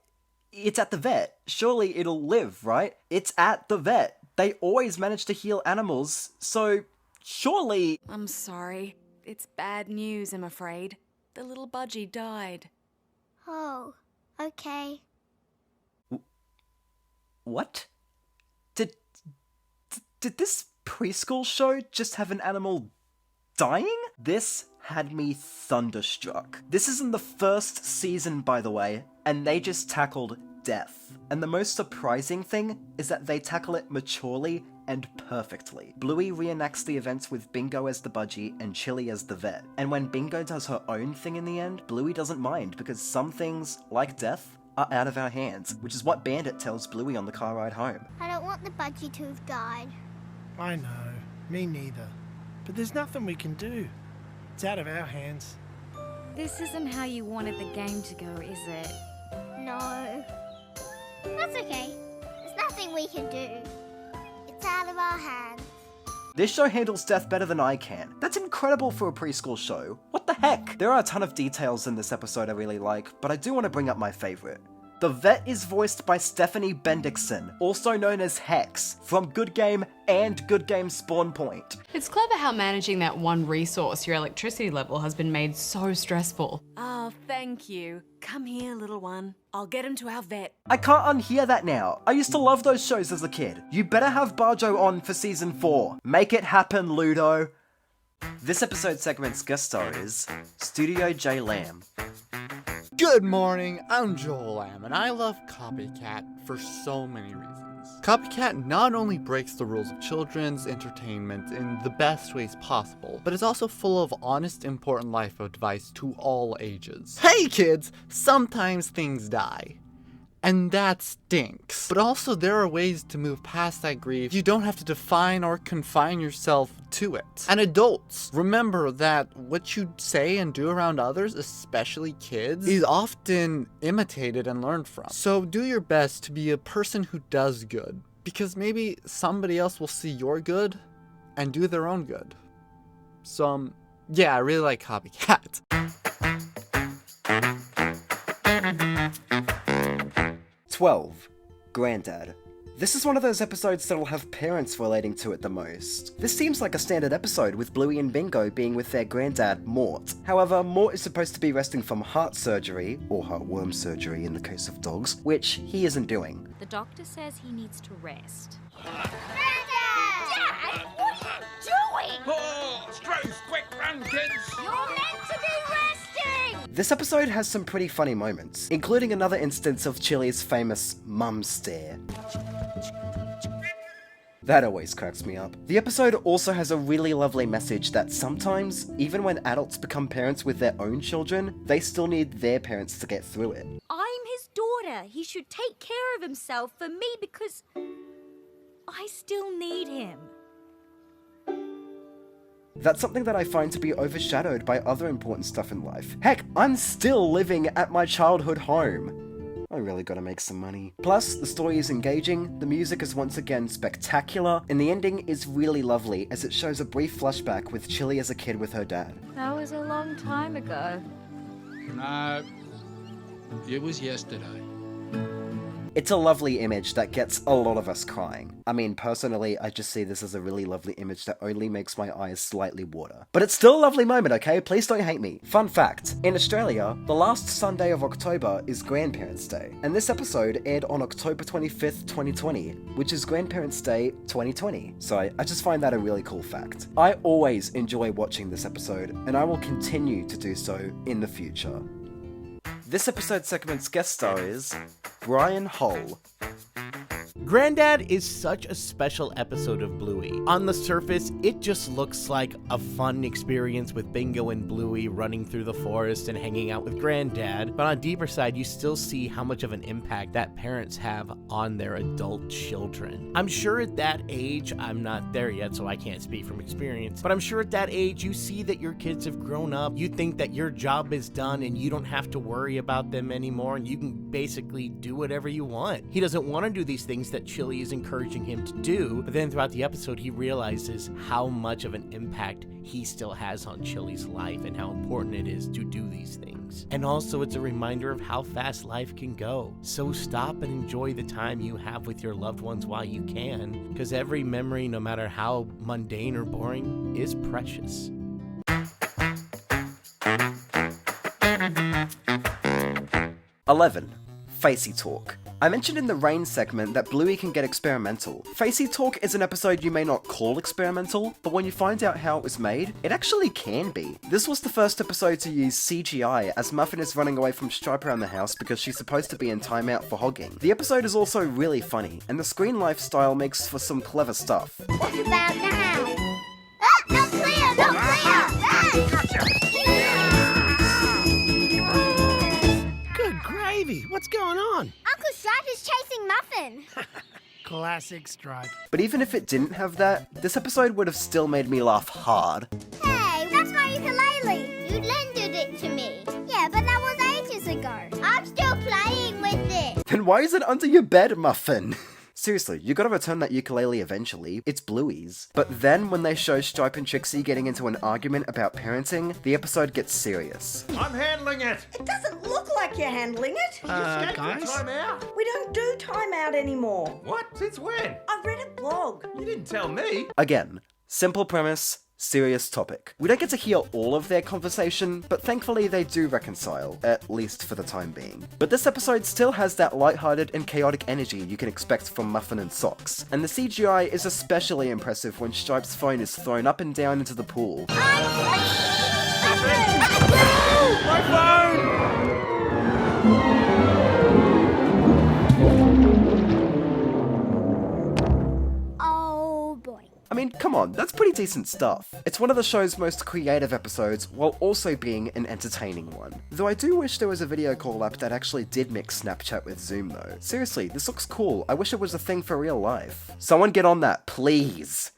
[SPEAKER 1] It's at the vet. Surely it'll live, right? It's at the vet. They always manage to heal animals, so surely...
[SPEAKER 8] I'm sorry. It's bad news, I'm afraid. The little budgie died.
[SPEAKER 3] Oh, okay.
[SPEAKER 1] What? Did this preschool show just have an animal dying? This had me thunderstruck. This isn't the first season, by the way, and they just tackled death. And the most surprising thing is that they tackle it maturely and perfectly. Bluey reenacts the events with Bingo as the budgie and Chili as the vet. And when Bingo does her own thing in the end, Bluey doesn't mind because some things, like death, are out of our hands, which is what Bandit tells Bluey on the car ride home.
[SPEAKER 3] I don't want the budgie to have died.
[SPEAKER 2] I know. Me neither. But there's nothing we can do. It's out of our hands.
[SPEAKER 6] This isn't how you wanted the game to go, is it?
[SPEAKER 3] No. That's okay. There's nothing we can do. It's out of our hands.
[SPEAKER 1] This show handles death better than I can. That's incredible for a preschool show. What the heck? There are a ton of details in this episode I really like, but I do want to bring up my favorite. The vet is voiced by Stephanie Bendixson, also known as Hex, from Good Game and Good Game Spawn Point.
[SPEAKER 23] It's clever how managing that one resource, your electricity level, has been made so stressful.
[SPEAKER 8] Oh, thank you. Come here, little one. I'll get him to our vet.
[SPEAKER 1] I can't unhear that now. I used to love those shows as a kid. You better have Barjo on for season 4. Make it happen, Ludo. This episode's segment's guest star is Studio JLamb.
[SPEAKER 24] Good morning, I'm JLamb, and I love Copycat for so many reasons. Copycat not only breaks the rules of children's entertainment in the best ways possible, but is also full of honest, important life advice to all ages. Hey kids, sometimes things die. And that stinks. But also there are ways to move past that grief. You don't have to define or confine yourself to it. And adults, remember that what you say and do around others, especially kids, is often imitated and learned from. So do your best to be a person who does good, because maybe somebody else will see your good and do their own good. So, yeah, I really like Copycat.
[SPEAKER 1] 12. Granddad. This is one of those episodes that'll have parents relating to it the most. This seems like a standard episode, with Bluey and Bingo being with their granddad, Mort. However, Mort is supposed to be resting from heart surgery, or heartworm surgery in the case of dogs, which he isn't doing.
[SPEAKER 6] The doctor says he needs to rest.
[SPEAKER 3] Dad, what are you doing?
[SPEAKER 19] Oh, Strays, quick, run, kids!
[SPEAKER 3] You're meant to be resting!
[SPEAKER 1] This episode has some pretty funny moments, including another instance of Chili's famous mum stare. That always cracks me up. The episode also has a really lovely message that sometimes, even when adults become parents with their own children, they still need their parents to get through it.
[SPEAKER 6] I'm his daughter. He should take care of himself for me because I still need him.
[SPEAKER 1] That's something that I find to be overshadowed by other important stuff in life. Heck, I'm still living at my childhood home. I really gotta make some money. Plus, the story is engaging, the music is once again spectacular, and the ending is really lovely as it shows a brief flashback with Chili as a kid with her dad.
[SPEAKER 6] That was a long time ago.
[SPEAKER 9] No, it was yesterday.
[SPEAKER 1] It's a lovely image that gets a lot of us crying. I mean, personally, I just see this as a really lovely image that only makes my eyes slightly water. But it's still a lovely moment, okay? Please don't hate me. Fun fact, in Australia, the last Sunday of October is Grandparents' Day, and this episode aired on October 25th, 2020, which is Grandparents' Day 2020. So I just find that a really cool fact. I always enjoy watching this episode, and I will continue to do so in the future. This episode segment's guest star is Brian Hull.
[SPEAKER 10] Granddad is such a special episode of Bluey. On the surface, it just looks like a fun experience with Bingo and Bluey running through the forest and hanging out with Granddad, but on a deeper side, you still see how much of an impact that parents have on their adult children. I'm sure at that age, I'm not there yet, so I can't speak from experience, but I'm sure at that age, you see that your kids have grown up, you think that your job is done and you don't have to worry about them anymore, and you can basically do whatever you want. He doesn't want to do these things that Chili is encouraging him to do, but then throughout the episode he realizes how much of an impact he still has on Chili's life and how important it is to do these things. And also it's a reminder of how fast life can go. So stop and enjoy the time you have with your loved ones while you can, because every memory, no matter how mundane or boring, is precious.
[SPEAKER 1] Facey Talk. I mentioned in the Rain segment that Bluey can get experimental. Facey Talk is an episode you may not call experimental, but when you find out how it was made, it actually can be. This was the first episode to use CGI as Muffin is running away from Stripe around the house because she's supposed to be in timeout for hogging. The episode is also really funny, and the screen lifestyle makes for some clever stuff.
[SPEAKER 3] What about now? Ah, not clear, not clear! Ah!
[SPEAKER 2] Good gravy, what's going on?
[SPEAKER 3] Uncle Stripe is chasing Muffin.
[SPEAKER 2] Classic Stripe.
[SPEAKER 1] But even if it didn't have that, this episode would have still made me laugh hard.
[SPEAKER 3] Hey, that's my ukulele. You lended it to me. Yeah, but that was ages ago. I'm still playing with it.
[SPEAKER 1] Then why is it under your bed, Muffin? Seriously, you gotta return that ukulele eventually. It's Bluey's. But then when they show Stripe and Trixie getting into an argument about parenting, the episode gets serious.
[SPEAKER 19] I'm handling it!
[SPEAKER 11] It doesn't look like you're handling it.
[SPEAKER 19] Guys? Time out?
[SPEAKER 11] We don't do timeout anymore.
[SPEAKER 19] What? Since when?
[SPEAKER 11] I read a blog.
[SPEAKER 19] You didn't tell me.
[SPEAKER 1] Again, simple premise, serious topic. We don't get to hear all of their conversation, but thankfully they do reconcile, at least for the time being. But this episode still has that lighthearted and chaotic energy you can expect from Muffin and Socks, and the CGI is especially impressive when Stripe's phone is thrown up and down into the pool.
[SPEAKER 19] My phone!
[SPEAKER 1] I mean, come on, that's pretty decent stuff. It's one of the show's most creative episodes, while also being an entertaining one. Though I do wish there was a video call app that actually did mix Snapchat with Zoom though. Seriously, this looks cool. I wish it was a thing for real life. Someone get on that, please.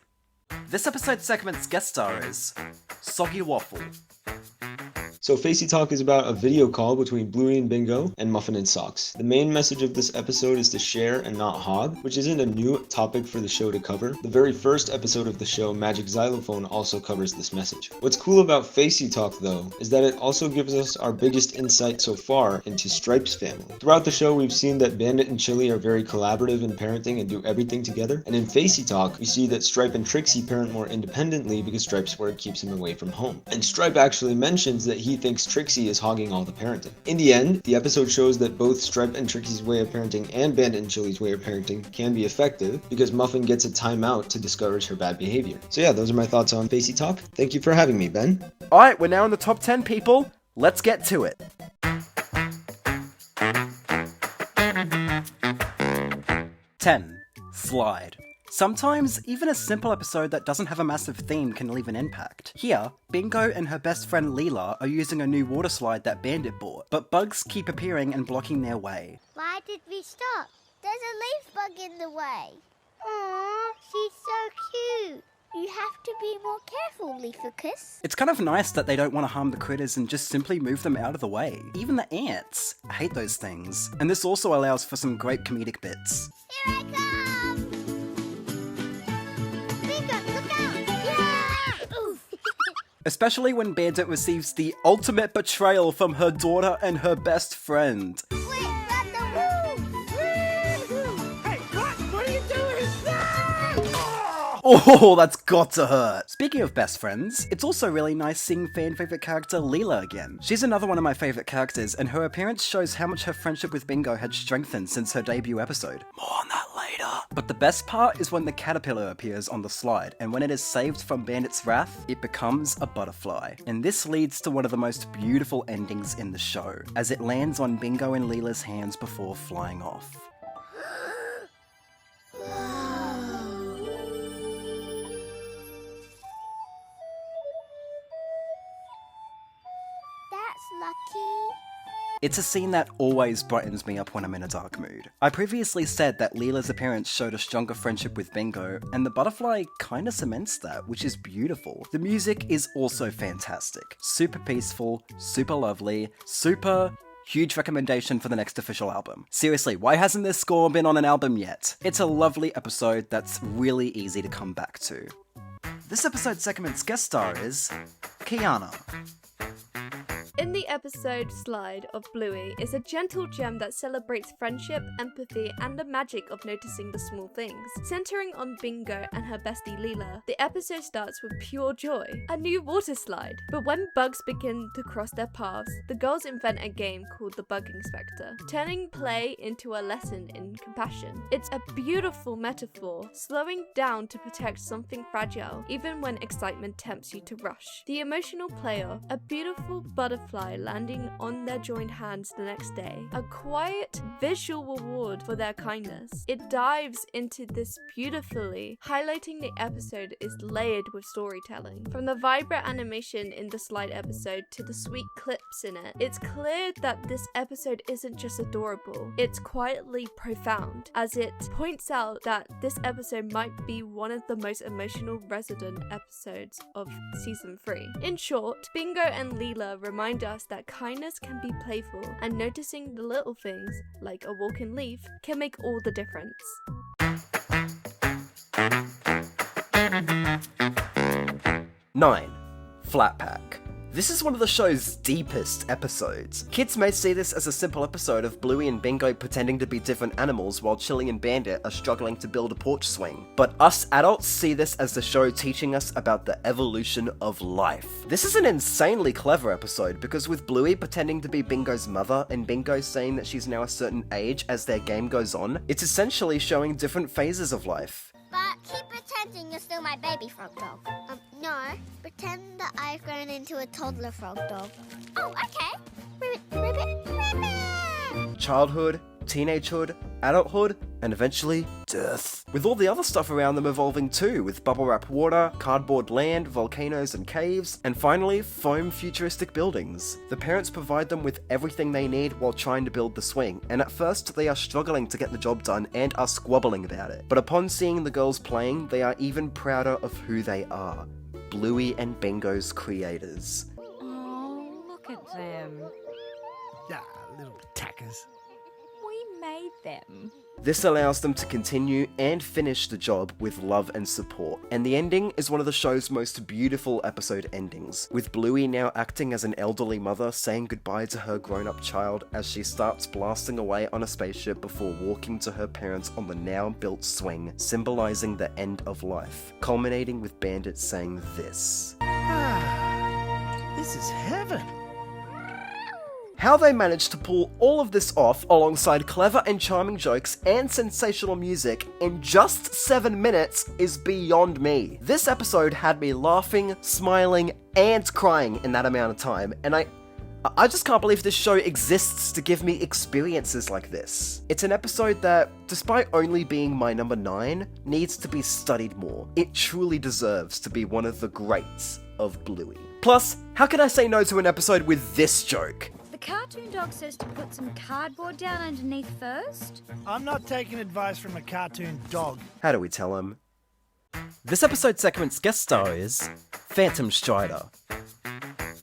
[SPEAKER 1] This episode segment's guest star is Soggy Waffle.
[SPEAKER 4] So Facey Talk is about a video call between Bluey and Bingo and Muffin and Socks. The main message of this episode is to share and not hog, which isn't a new topic for the show to cover. The very first episode of the show, Magic Xylophone, also covers this message. What's cool about Facey Talk though, is that it also gives us our biggest insight so far into Stripe's family. Throughout the show, we've seen that Bandit and Chili are very collaborative in parenting and do everything together. And in Facey Talk, we see that Stripe and Trixie parent more independently because Stripe's work keeps him away from home. And Stripe actually mentions that he thinks Trixie is hogging all the parenting. In the end, the episode shows that both Stripe and Trixie's way of parenting and Bandit and Chili's way of parenting can be effective because Muffin gets a timeout to discourage her bad behavior. So yeah, those are my thoughts on Facey Talk. Thank you for having me, Ben.
[SPEAKER 1] Alright, we're now in the top 10 people. Let's get to it. 10. Slide. Sometimes, even a simple episode that doesn't have a massive theme can leave an impact. Here, Bingo and her best friend Leela are using a new water slide that Bandit bought, but bugs keep appearing and blocking their way.
[SPEAKER 3] Why did we stop? There's a leaf bug in the way. Aww, she's so cute. You have to be more careful, Leafocus.
[SPEAKER 1] It's kind of nice that they don't want to harm the critters and just simply move them out of the way. Even the ants. I hate those things. And this also allows for some great comedic bits.
[SPEAKER 3] Here I come! Bingo, look out! Yeah! Oof!
[SPEAKER 1] Especially when Bandit receives the ultimate betrayal from her daughter and her best friend. Oh, that's got to hurt. Speaking of best friends, it's also really nice seeing fan favorite character Leela again. She's another one of my favorite characters, and her appearance shows how much her friendship with Bingo had strengthened since her debut episode. More on that later. But the best part is when the caterpillar appears on the slide, and when it is saved from Bandit's wrath, it becomes a butterfly. And this leads to one of the most beautiful endings in the show, as it lands on Bingo and Leela's hands before flying off.
[SPEAKER 3] Lucky.
[SPEAKER 1] It's a scene that always brightens me up when I'm in a dark mood. I previously said that Leela's appearance showed a stronger friendship with Bingo, and the butterfly kinda cements that, which is beautiful. The music is also fantastic. Super peaceful, super lovely, super... Huge recommendation for the next official album. Seriously, why hasn't this score been on an album yet? It's a lovely episode that's really easy to come back to. This episode's segment's guest star is... Kiana.
[SPEAKER 14] In the episode Slide of Bluey is a gentle gem that celebrates friendship, empathy, and the magic of noticing the small things. Centering on Bingo and her bestie Leela, the episode starts with pure joy, a new water slide. But when bugs begin to cross their paths, the girls invent a game called the Bug Inspector, turning play into a lesson in compassion. It's a beautiful metaphor, slowing down to protect something fragile, even when excitement tempts you to rush. The emotional payoff, a beautiful butterfly landing on their joined hands the next day, a quiet visual reward for their kindness. It dives into this beautifully, highlighting the episode is layered with storytelling. From the vibrant animation in the Slide episode to the sweet clips in it, it's clear that this episode isn't just adorable, it's quietly profound, as it points out that this episode might be one of the most emotional resident episodes of season 3. In short, Bingo and Leela remind us that kindness can be playful, and noticing the little things, like a walking leaf, can make all the difference.
[SPEAKER 1] 9. Flat Pack. This is one of the show's deepest episodes. Kids may see this as a simple episode of Bluey and Bingo pretending to be different animals while Chili and Bandit are struggling to build a porch swing. But us adults see this as the show teaching us about the evolution of life. This is an insanely clever episode because with Bluey pretending to be Bingo's mother and Bingo saying that she's now a certain age as their game goes on, it's essentially showing different phases of life.
[SPEAKER 3] But keep pretending you're still my baby frog dog. No. Pretend that I've grown into a toddler frog dog. Oh, okay. Ribbit.
[SPEAKER 1] Childhood, teenagehood, adulthood, and eventually death. With all the other stuff around them evolving too, with bubble wrap water, cardboard land, volcanoes and caves, and finally, foam futuristic buildings. The parents provide them with everything they need while trying to build the swing, and at first they are struggling to get the job done and are squabbling about it. But upon seeing the girls playing, they are even prouder of who they are. Bluey and Bingo's creators.
[SPEAKER 6] Oh, look at them.
[SPEAKER 2] Yeah, little tackers.
[SPEAKER 6] We made them.
[SPEAKER 1] This allows them to continue and finish the job with love and support, and the ending is one of the show's most beautiful episode endings, with Bluey now acting as an elderly mother saying goodbye to her grown-up child as she starts blasting away on a spaceship before walking to her parents on the now-built swing, symbolizing the end of life, culminating with Bandit saying this.
[SPEAKER 2] This is heaven.
[SPEAKER 1] How they managed to pull all of this off alongside clever and charming jokes and sensational music in just 7 minutes is beyond me. This episode had me laughing, smiling, and crying in that amount of time, and I just can't believe this show exists to give me experiences like this. It's an episode that, despite only being my number 9, needs to be studied more. It truly deserves to be one of the greats of Bluey. Plus, how could I say no to an episode with this joke?
[SPEAKER 6] The cartoon dog says to put some cardboard down underneath first.
[SPEAKER 2] I'm not taking advice from a cartoon dog.
[SPEAKER 1] How do we tell him? This episode segment's guest star is PhantomStrider.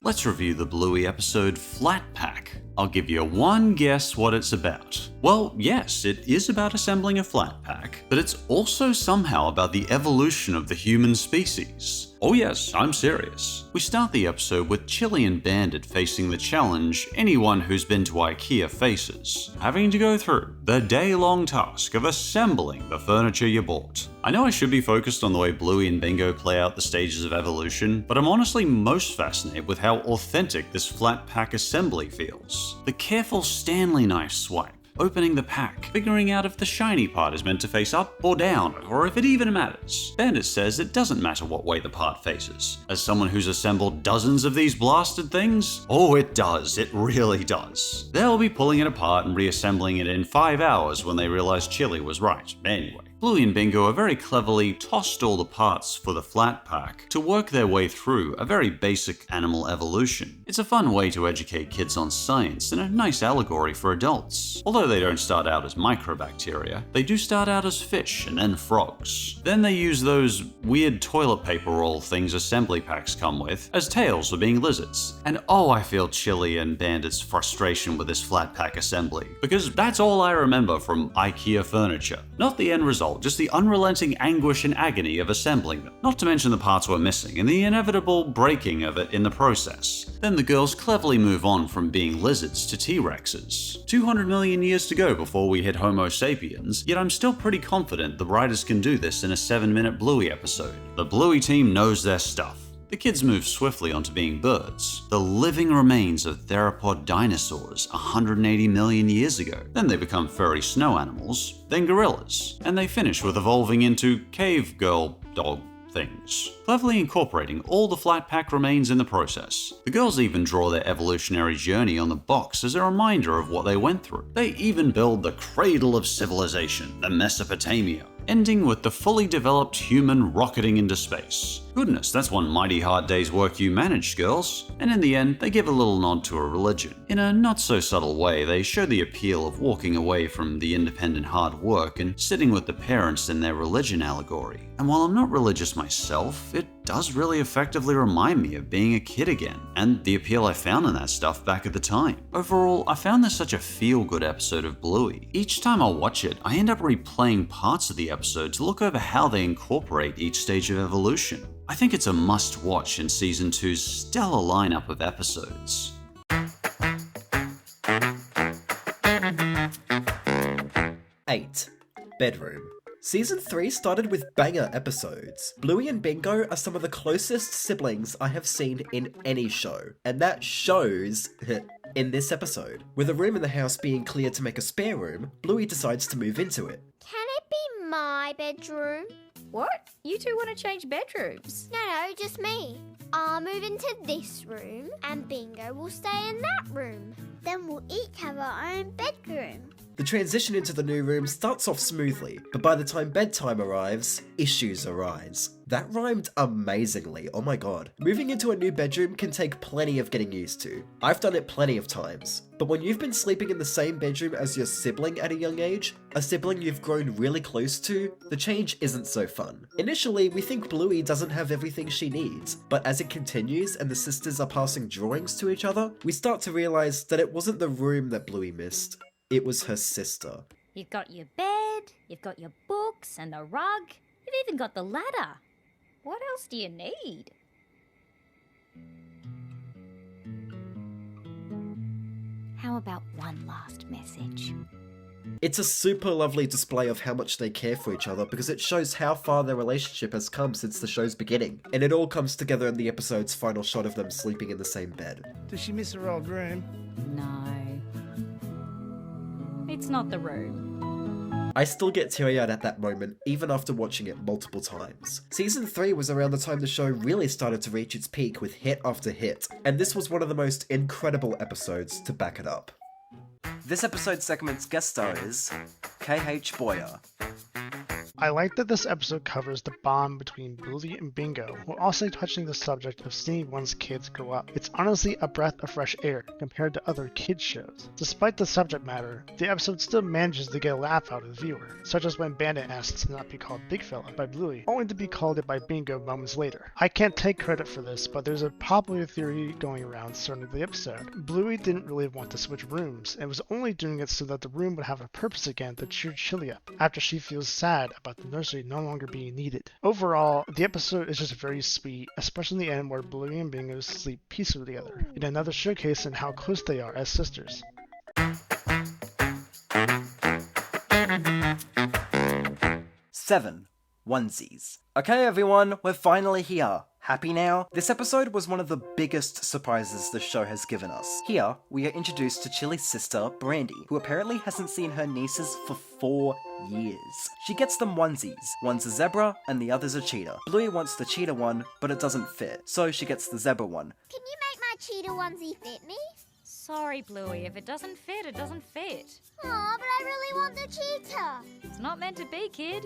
[SPEAKER 13] Let's review the Bluey episode Flat Pack. I'll give you one guess what it's about. Well, yes, it is about assembling a flat pack, but it's also somehow about the evolution of the human species. Oh yes, I'm serious. We start the episode with Chili and Bandit facing the challenge anyone who's been to IKEA faces, having to go through the day-long task of assembling the furniture you bought. I know I should be focused on the way Bluey and Bingo play out the stages of evolution, but I'm honestly most fascinated with how authentic this flat pack assembly feels. The careful Stanley knife swipe, opening the pack, figuring out if the shiny part is meant to face up or down, or if it even matters. Bandit says it doesn't matter what way the part faces. As someone who's assembled dozens of these blasted things, oh it does, it really does. They'll be pulling it apart and reassembling it in 5 hours when they realize Chili was right. Anyway. Bluey and Bingo are very cleverly tossed all the parts for the flat pack to work their way through a very basic animal evolution. It's a fun way to educate kids on science and a nice allegory for adults. Although they don't start out as microbacteria, they do start out as fish and then frogs. Then they use those weird toilet paper roll things assembly packs come with as tails for being lizards. And oh, I feel Chili and Bandit's frustration with this flat pack assembly, because that's all I remember from IKEA furniture. Not the end result, just the unrelenting anguish and agony of assembling them. Not to mention the parts we're missing and the inevitable breaking of it in the process. Then the girls cleverly move on from being lizards to T-Rexes. 200 million years to go before we hit Homo sapiens, yet I'm still pretty confident the writers can do this in a 7-minute Bluey episode. The Bluey team knows their stuff. The kids move swiftly onto being birds, the living remains of theropod dinosaurs 180 million years ago. Then they become furry snow animals, then gorillas, and they finish with evolving into cave girl dog things, cleverly incorporating all the flat pack remains in the process. The girls even draw their evolutionary journey on the box as a reminder of what they went through. They even build the cradle of civilization, the Mesopotamia, ending with the fully developed human rocketing into space. Goodness, that's one mighty hard day's work you managed, girls. And in the end, they give a little nod to a religion. In a not so subtle way, they show the appeal of walking away from the independent hard work and sitting with the parents in their religion allegory. And while I'm not religious myself, it does really effectively remind me of being a kid again, and the appeal I found in that stuff back at the time. Overall, I found this such a feel-good episode of Bluey. Each time I watch it, I end up replaying parts of the episode to look over how they incorporate each stage of evolution. I think it's a must-watch in Season 2's stellar lineup of episodes.
[SPEAKER 1] 8. Bedroom. Season 3 started with banger episodes. Bluey and Bingo are some of the closest siblings I have seen in any show, and that shows in this episode. With a room in the house being cleared to make a spare room, Bluey decides to move into it.
[SPEAKER 3] Can it be my bedroom?
[SPEAKER 6] What? You two want to change bedrooms?
[SPEAKER 3] No, just me. I'll move into this room and Bingo will stay in that room. Then we'll each have our own bedroom.
[SPEAKER 1] The transition into the new room starts off smoothly, but by the time bedtime arrives, issues arise. That rhymed amazingly, oh my god. Moving into a new bedroom can take plenty of getting used to. I've done it plenty of times. But when you've been sleeping in the same bedroom as your sibling at a young age, a sibling you've grown really close to, the change isn't so fun. Initially, we think Bluey doesn't have everything she needs, but as it continues and the sisters are passing drawings to each other, we start to realize that it wasn't the room that Bluey missed, it was her sister.
[SPEAKER 6] You've got your bed, you've got your books and the rug, you've even got the ladder. What else do you need? How about one last message?
[SPEAKER 1] It's a super lovely display of how much they care for each other because it shows how far their relationship has come since the show's beginning. And it all comes together in the episode's final shot of them sleeping in the same bed.
[SPEAKER 2] Does she miss her old room?
[SPEAKER 6] No. It's not the room.
[SPEAKER 1] I still get teary-eyed at that moment, even after watching it multiple times. Season 3 was around the time the show really started to reach its peak with hit after hit, and this was one of the most incredible episodes to back it up. This episode's segment's guest star is K.H. Boyer.
[SPEAKER 15] I like that this episode covers the bond between Bluey and Bingo, while also touching the subject of seeing one's kids grow up. It's honestly a breath of fresh air compared to other kids shows. Despite the subject matter, the episode still manages to get a laugh out of the viewer, such as when Bandit asks to not be called Big Fella by Bluey, only to be called it by Bingo moments later. I can't take credit for this, but there's a popular theory going around starting the episode. Bluey didn't really want to switch rooms, and was only doing it so that the room would have a purpose again to cheer Chili up, after she feels sad about the nursery no longer being needed. Overall, the episode is just very sweet, especially in the end where Bluey and Bingo sleep peacefully together, in another showcase in how close they are as sisters.
[SPEAKER 1] 7. Onesies. Okay everyone, we're finally here. Happy now? This episode was one of the biggest surprises the show has given us. Here, we are introduced to Chili's sister, Brandy, who apparently hasn't seen her nieces for 4 years. She gets them onesies. One's a zebra, and the other's a cheetah. Bluey wants the cheetah one, but it doesn't fit, so she gets the zebra one.
[SPEAKER 3] Can you make my cheetah onesie fit me?
[SPEAKER 6] Sorry, Bluey, if it doesn't fit, it doesn't fit.
[SPEAKER 3] Aw, but I really want the cheetah.
[SPEAKER 6] It's not meant to be, kid.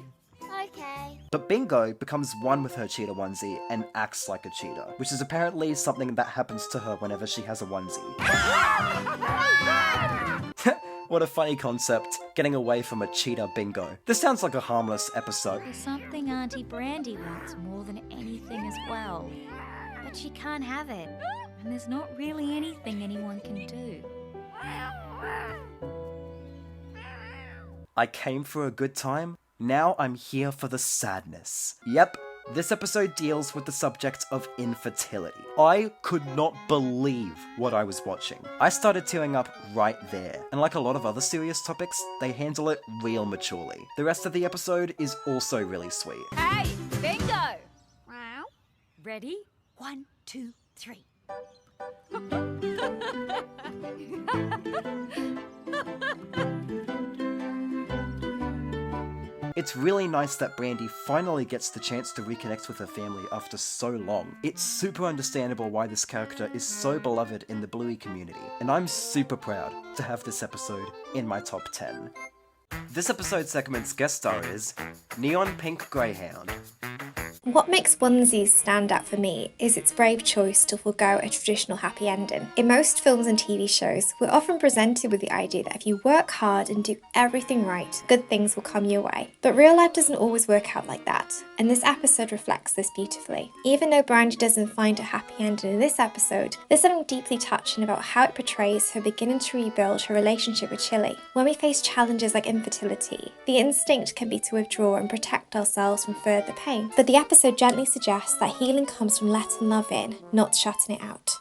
[SPEAKER 3] Okay.
[SPEAKER 1] But Bingo becomes one with her cheetah onesie and acts like a cheetah, which is apparently something that happens to her whenever she has a onesie. What a funny concept, getting away from a cheetah Bingo. This sounds like a harmless episode.
[SPEAKER 6] There's something Auntie Brandy wants more than anything as well. But she can't have it, and there's not really anything anyone can do.
[SPEAKER 1] I came for a good time. Now I'm here for the sadness. Yep, this episode deals with the subject of infertility. I could not believe what I was watching. I started tearing up right there, and like a lot of other serious topics, they handle it real maturely. The rest of the episode is also really sweet.
[SPEAKER 6] Hey, Bingo! Wow. Ready? 1, 2, 3.
[SPEAKER 1] It's really nice that Brandy finally gets the chance to reconnect with her family after so long. It's super understandable why this character is so beloved in the Bluey community, and I'm super proud to have this episode in my top 10. This episode's segment's guest star is Neon Pink Greyhound.
[SPEAKER 16] What makes Onesies stand out for me is its brave choice to forego a traditional happy ending. In most films and TV shows, we're often presented with the idea that if you work hard and do everything right, good things will come your way. But real life doesn't always work out like that, and this episode reflects this beautifully. Even though Brandy doesn't find a happy ending in this episode, there's something deeply touching about how it portrays her beginning to rebuild her relationship with Chili. When we face challenges like infertility, the instinct can be to withdraw and protect ourselves from further pain. But the episode gently suggests that healing comes from letting love in, not shutting it out.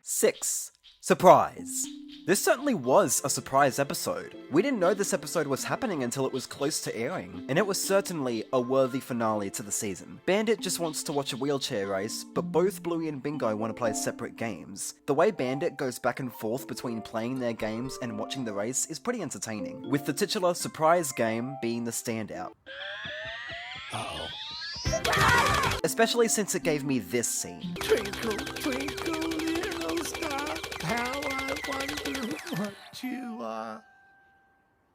[SPEAKER 1] 6. Surprise. This certainly was a surprise episode. We didn't know this episode was happening until it was close to airing, and it was certainly a worthy finale to the season. Bandit just wants to watch a wheelchair race, but both Bluey and Bingo want to play separate games. The way Bandit goes back and forth between playing their games and watching the race is pretty entertaining, with the titular surprise game being the standout. Uh-oh. Especially since it gave me this scene.
[SPEAKER 2] Twinkle, twinkle, little star. how I wonder what you are.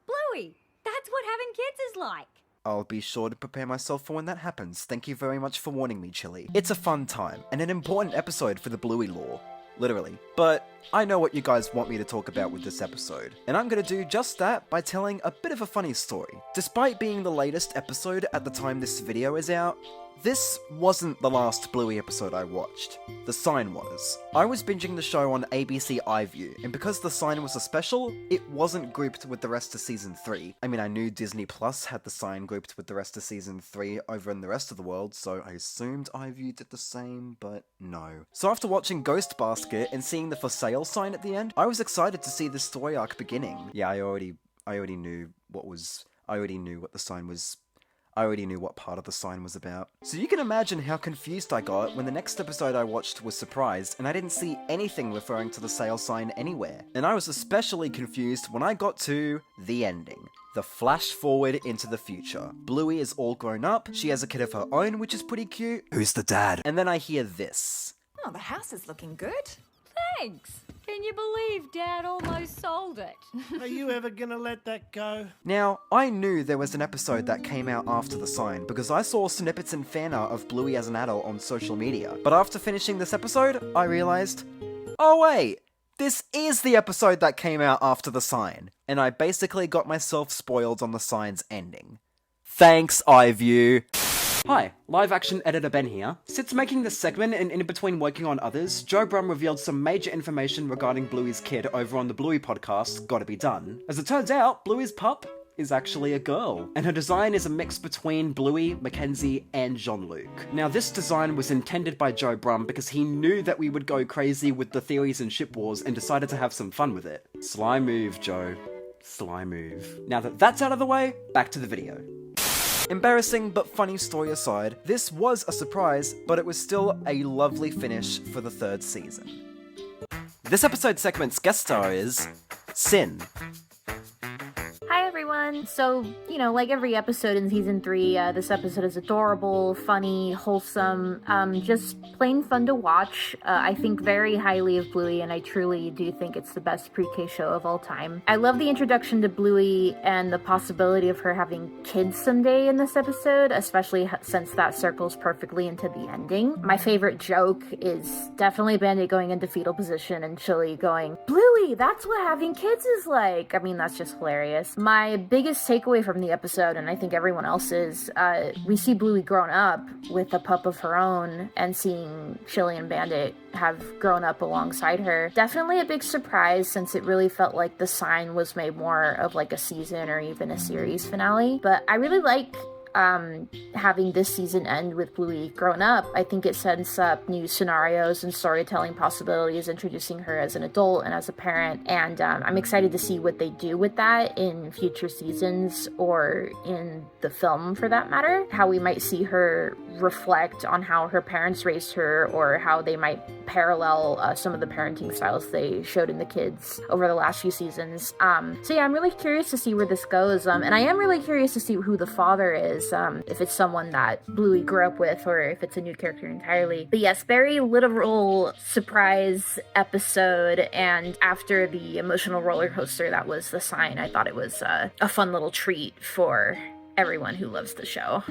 [SPEAKER 6] Bluey, that's what having kids is like.
[SPEAKER 1] I'll be sure to prepare myself for when that happens. Thank you very much for warning me, Chili. It's a fun time, and an important episode for the Bluey lore. Literally. But I know what you guys want me to talk about with this episode, and I'm gonna do just that by telling a bit of a funny story. Despite being the latest episode at the time this video is out, this wasn't the last Bluey episode I watched. The Sign was. I was binging the show on ABC iView, and because The Sign was a special, it wasn't grouped with the rest of Season 3. I mean, I knew Disney Plus had The Sign grouped with the rest of Season 3 over in the rest of the world, so I assumed iView did the same, but no. So after watching Ghost Basket and seeing the For Sale sign at the end, I was excited to see this story arc beginning. Yeah, I already knew what the sign was. I already knew what part of the sign was about. So you can imagine how confused I got when the next episode I watched was Surprised and I didn't see anything referring to the sale sign anywhere. And I was especially confused when I got to the ending. The flash forward into the future. Bluey is all grown up, she has a kid of her own, which is pretty cute. Who's the dad? And then I hear this.
[SPEAKER 21] Oh, the house is looking good.
[SPEAKER 6] Thanks. Can you believe Dad almost sold it?
[SPEAKER 2] Are you ever gonna let that go?
[SPEAKER 1] Now, I knew there was an episode that came out after the sign because I saw snippets and fan art of Bluey as an adult on social media. But after finishing this episode, I realized, oh wait, this is the episode that came out after the sign. And I basically got myself spoiled on the sign's ending. Thanks, iView. Hi, live action editor Ben here. Since making this segment and in between working on others, JLamb revealed some major information regarding Bluey's kid over on the Bluey podcast, Gotta Be Done. As it turns out, Bluey's pup is actually a girl, and her design is a mix between Bluey, Mackenzie, and Jean-Luc. Now this design was intended by JLamb because he knew that we would go crazy with the theories and ship wars and decided to have some fun with it. Sly move, Joe. Sly move. Now that that's out of the way, back to the video. Embarrassing but funny story aside, this was a surprise, but it was still a lovely finish for the third season. This episode's segment's guest star is Sin.
[SPEAKER 12] Hi everyone! So, like every episode in Season 3, this episode is adorable, funny, wholesome, just plain fun to watch. I think very highly of Bluey, and I truly do think it's the best pre-K show of all time. I love the introduction to Bluey and the possibility of her having kids someday in this episode, especially since that circles perfectly into the ending. My favorite joke is definitely Bandit going into fetal position and Chili going, "Bluey, that's what having kids is like!" I mean, that's just hilarious. My biggest takeaway from the episode, and I think everyone else's, we see Bluey grown up with a pup of her own and seeing Chili and Bandit have grown up alongside her. Definitely a big surprise since it really felt like the sign was made more of like a season or even a series finale. But I really like having this season end with Bluey grown up. I think it sets up new scenarios and storytelling possibilities, introducing her as an adult and as a parent, and I'm excited to see what they do with that in future seasons or in the film for that matter. How we might see her reflect on how her parents raised her, or how they might parallel some of the parenting styles they showed in the kids over the last few seasons. So yeah, I'm really curious to see where this goes, and I am really curious to see who the father is. If it's someone that Bluey grew up with or if it's a new character entirely. But yes, very literal surprise episode, and after the emotional roller coaster that was the sign, I thought it was a fun little treat for everyone who loves the show.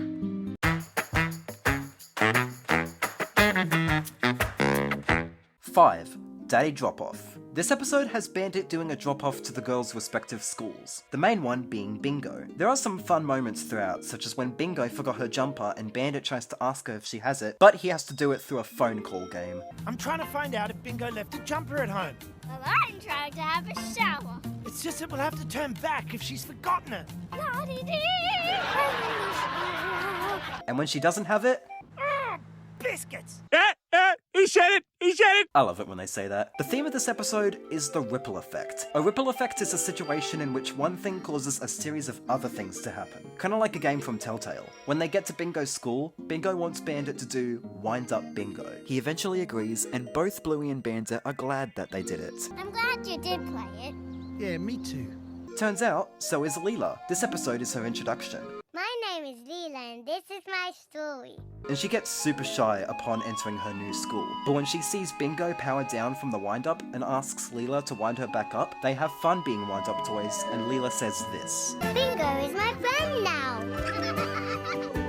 [SPEAKER 1] 5. Daddy Drop-Off. This episode has Bandit doing a drop-off to the girls' respective schools, the main one being Bingo. There are some fun moments throughout, such as when Bingo forgot her jumper and Bandit tries to ask her if she has it, but he has to do it through a phone call game.
[SPEAKER 2] I'm trying to find out if Bingo left a jumper at home.
[SPEAKER 3] Well, I'm trying to have a shower.
[SPEAKER 2] It's just that we'll have to turn back if she's forgotten it.
[SPEAKER 1] And when she doesn't have it...
[SPEAKER 2] biscuits!
[SPEAKER 1] He said it! He said it! I love it when they say that. The theme of this episode is the ripple effect. A ripple effect is a situation in which one thing causes a series of other things to happen. Kinda like a game from Telltale. When they get to Bingo's school, Bingo wants Bandit to do Wind Up Bingo. He eventually agrees, and both Bluey and Bandit are glad that they did it.
[SPEAKER 3] I'm glad you did play it.
[SPEAKER 2] Yeah, me too.
[SPEAKER 1] Turns out, so is Leela. This episode is her introduction.
[SPEAKER 3] My name is Zealand, this is my story.
[SPEAKER 1] And she gets super shy upon entering her new school. But when she sees Bingo power down from the wind-up and asks Leela to wind her back up, they have fun being wind-up toys, and Leela says this.
[SPEAKER 3] Bingo is my friend now.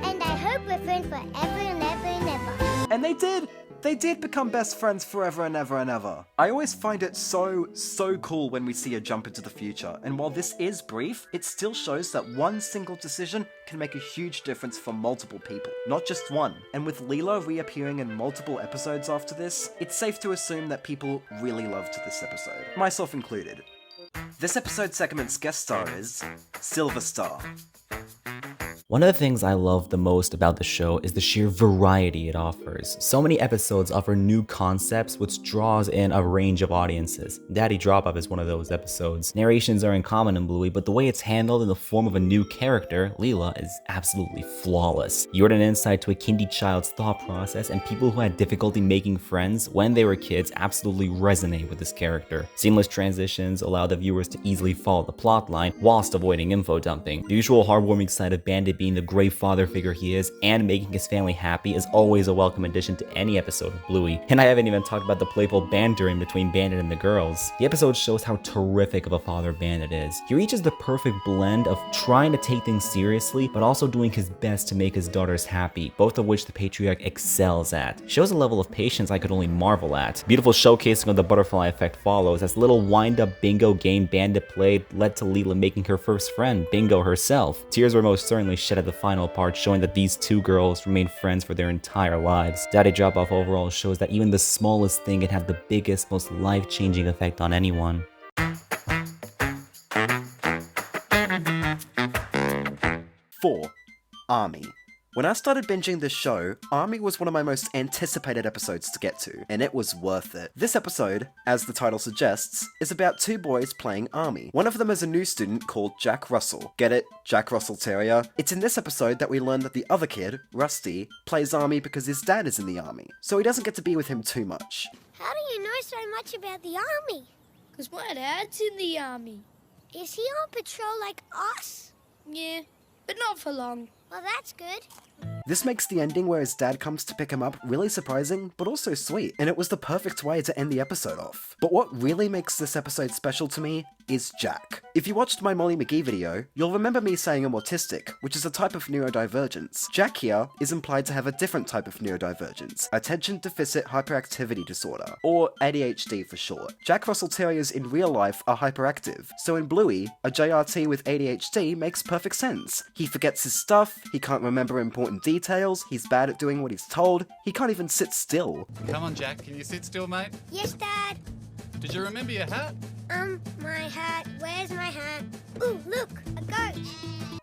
[SPEAKER 3] And I hope we're friends forever and ever and ever.
[SPEAKER 1] And they did! They did become best friends forever and ever and ever. I always find it so cool when we see a jump into the future, and while this is brief, it still shows that one single decision can make a huge difference for multiple people, not just one. And with Leela reappearing in multiple episodes after this, it's safe to assume that people really loved this episode, myself included. This episode's segment's guest star is Silver Star.
[SPEAKER 5] One of the things I love the most about the show is the sheer variety it offers. So many episodes offer new concepts, which draws in a range of audiences. Daddy Drop-Off is one of those episodes. Narrations are in common in Bluey, but the way it's handled in the form of a new character, Leela, is absolutely flawless. You get an insight to a kindy child's thought process, and people who had difficulty making friends when they were kids absolutely resonate with this character. Seamless transitions allow the viewers to easily follow the plotline whilst avoiding info dumping. The usual heartwarming side of Bandit being the great father figure he is and making his family happy is always a welcome addition to any episode of Bluey. And I haven't even talked about the playful bantering between Bandit and the girls. The episode shows how terrific of a father Bandit is. He reaches the perfect blend of trying to take things seriously but also doing his best to make his daughters happy, both of which the patriarch excels at. Shows a level of patience I could only marvel at. Beautiful showcasing of the butterfly effect follows as the little wind-up bingo game Bandit played led to Leela making her first friend, Bingo herself. Tears were most certainly shed at the final part, showing that these two girls remain friends for their entire lives. Daddy Drop-Off overall shows that even the smallest thing can have the biggest, most life-changing effect on anyone.
[SPEAKER 1] 4. Army. When I started binging this show, Army was one of my most anticipated episodes to get to, and it was worth it. This episode, as the title suggests, is about two boys playing Army. One of them is a new student called Jack Russell. Get it? Jack Russell Terrier? It's in this episode that we learn that the other kid, Rusty, plays Army because his dad is in the army, so he doesn't get to be with him too much.
[SPEAKER 3] How do you know so much about the army?
[SPEAKER 17] Because my dad's in the army.
[SPEAKER 3] Is he on patrol like us?
[SPEAKER 17] Yeah, but not for long.
[SPEAKER 3] Well, that's good.
[SPEAKER 1] This makes the ending where his dad comes to pick him up really surprising, but also sweet, and it was the perfect way to end the episode off. But what really makes this episode special to me is Jack. If you watched my Molly McGee video, you'll remember me saying I'm autistic, which is a type of neurodivergence. Jack here is implied to have a different type of neurodivergence, attention deficit hyperactivity disorder, or ADHD for short. Jack Russell Terriers in real life are hyperactive, so in Bluey, a JRT with ADHD makes perfect sense. He forgets his stuff, he can't remember important details, he's bad at doing what he's told, he can't even sit still.
[SPEAKER 9] Come on, Jack, can you sit still, mate?
[SPEAKER 3] Yes, Dad.
[SPEAKER 9] Did you remember your hat?
[SPEAKER 3] My hat. Where's my hat? Ooh, look, a goat.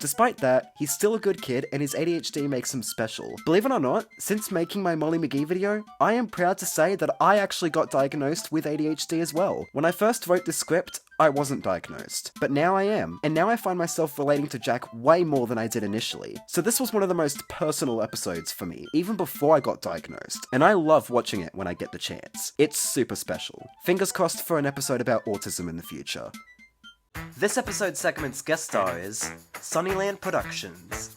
[SPEAKER 1] Despite that, he's still a good kid and his ADHD makes him special. Believe it or not, since making my Molly McGee video, I am proud to say that I actually got diagnosed with ADHD as well. When I first wrote this script, I wasn't diagnosed, but now I am, and now I find myself relating to Jack way more than I did initially. So this was one of the most personal episodes for me, even before I got diagnosed, and I love watching it when I get the chance. It's super special. Fingers crossed for an episode about autism in the future. This episode's segment's guest star is Sunnyland Productions.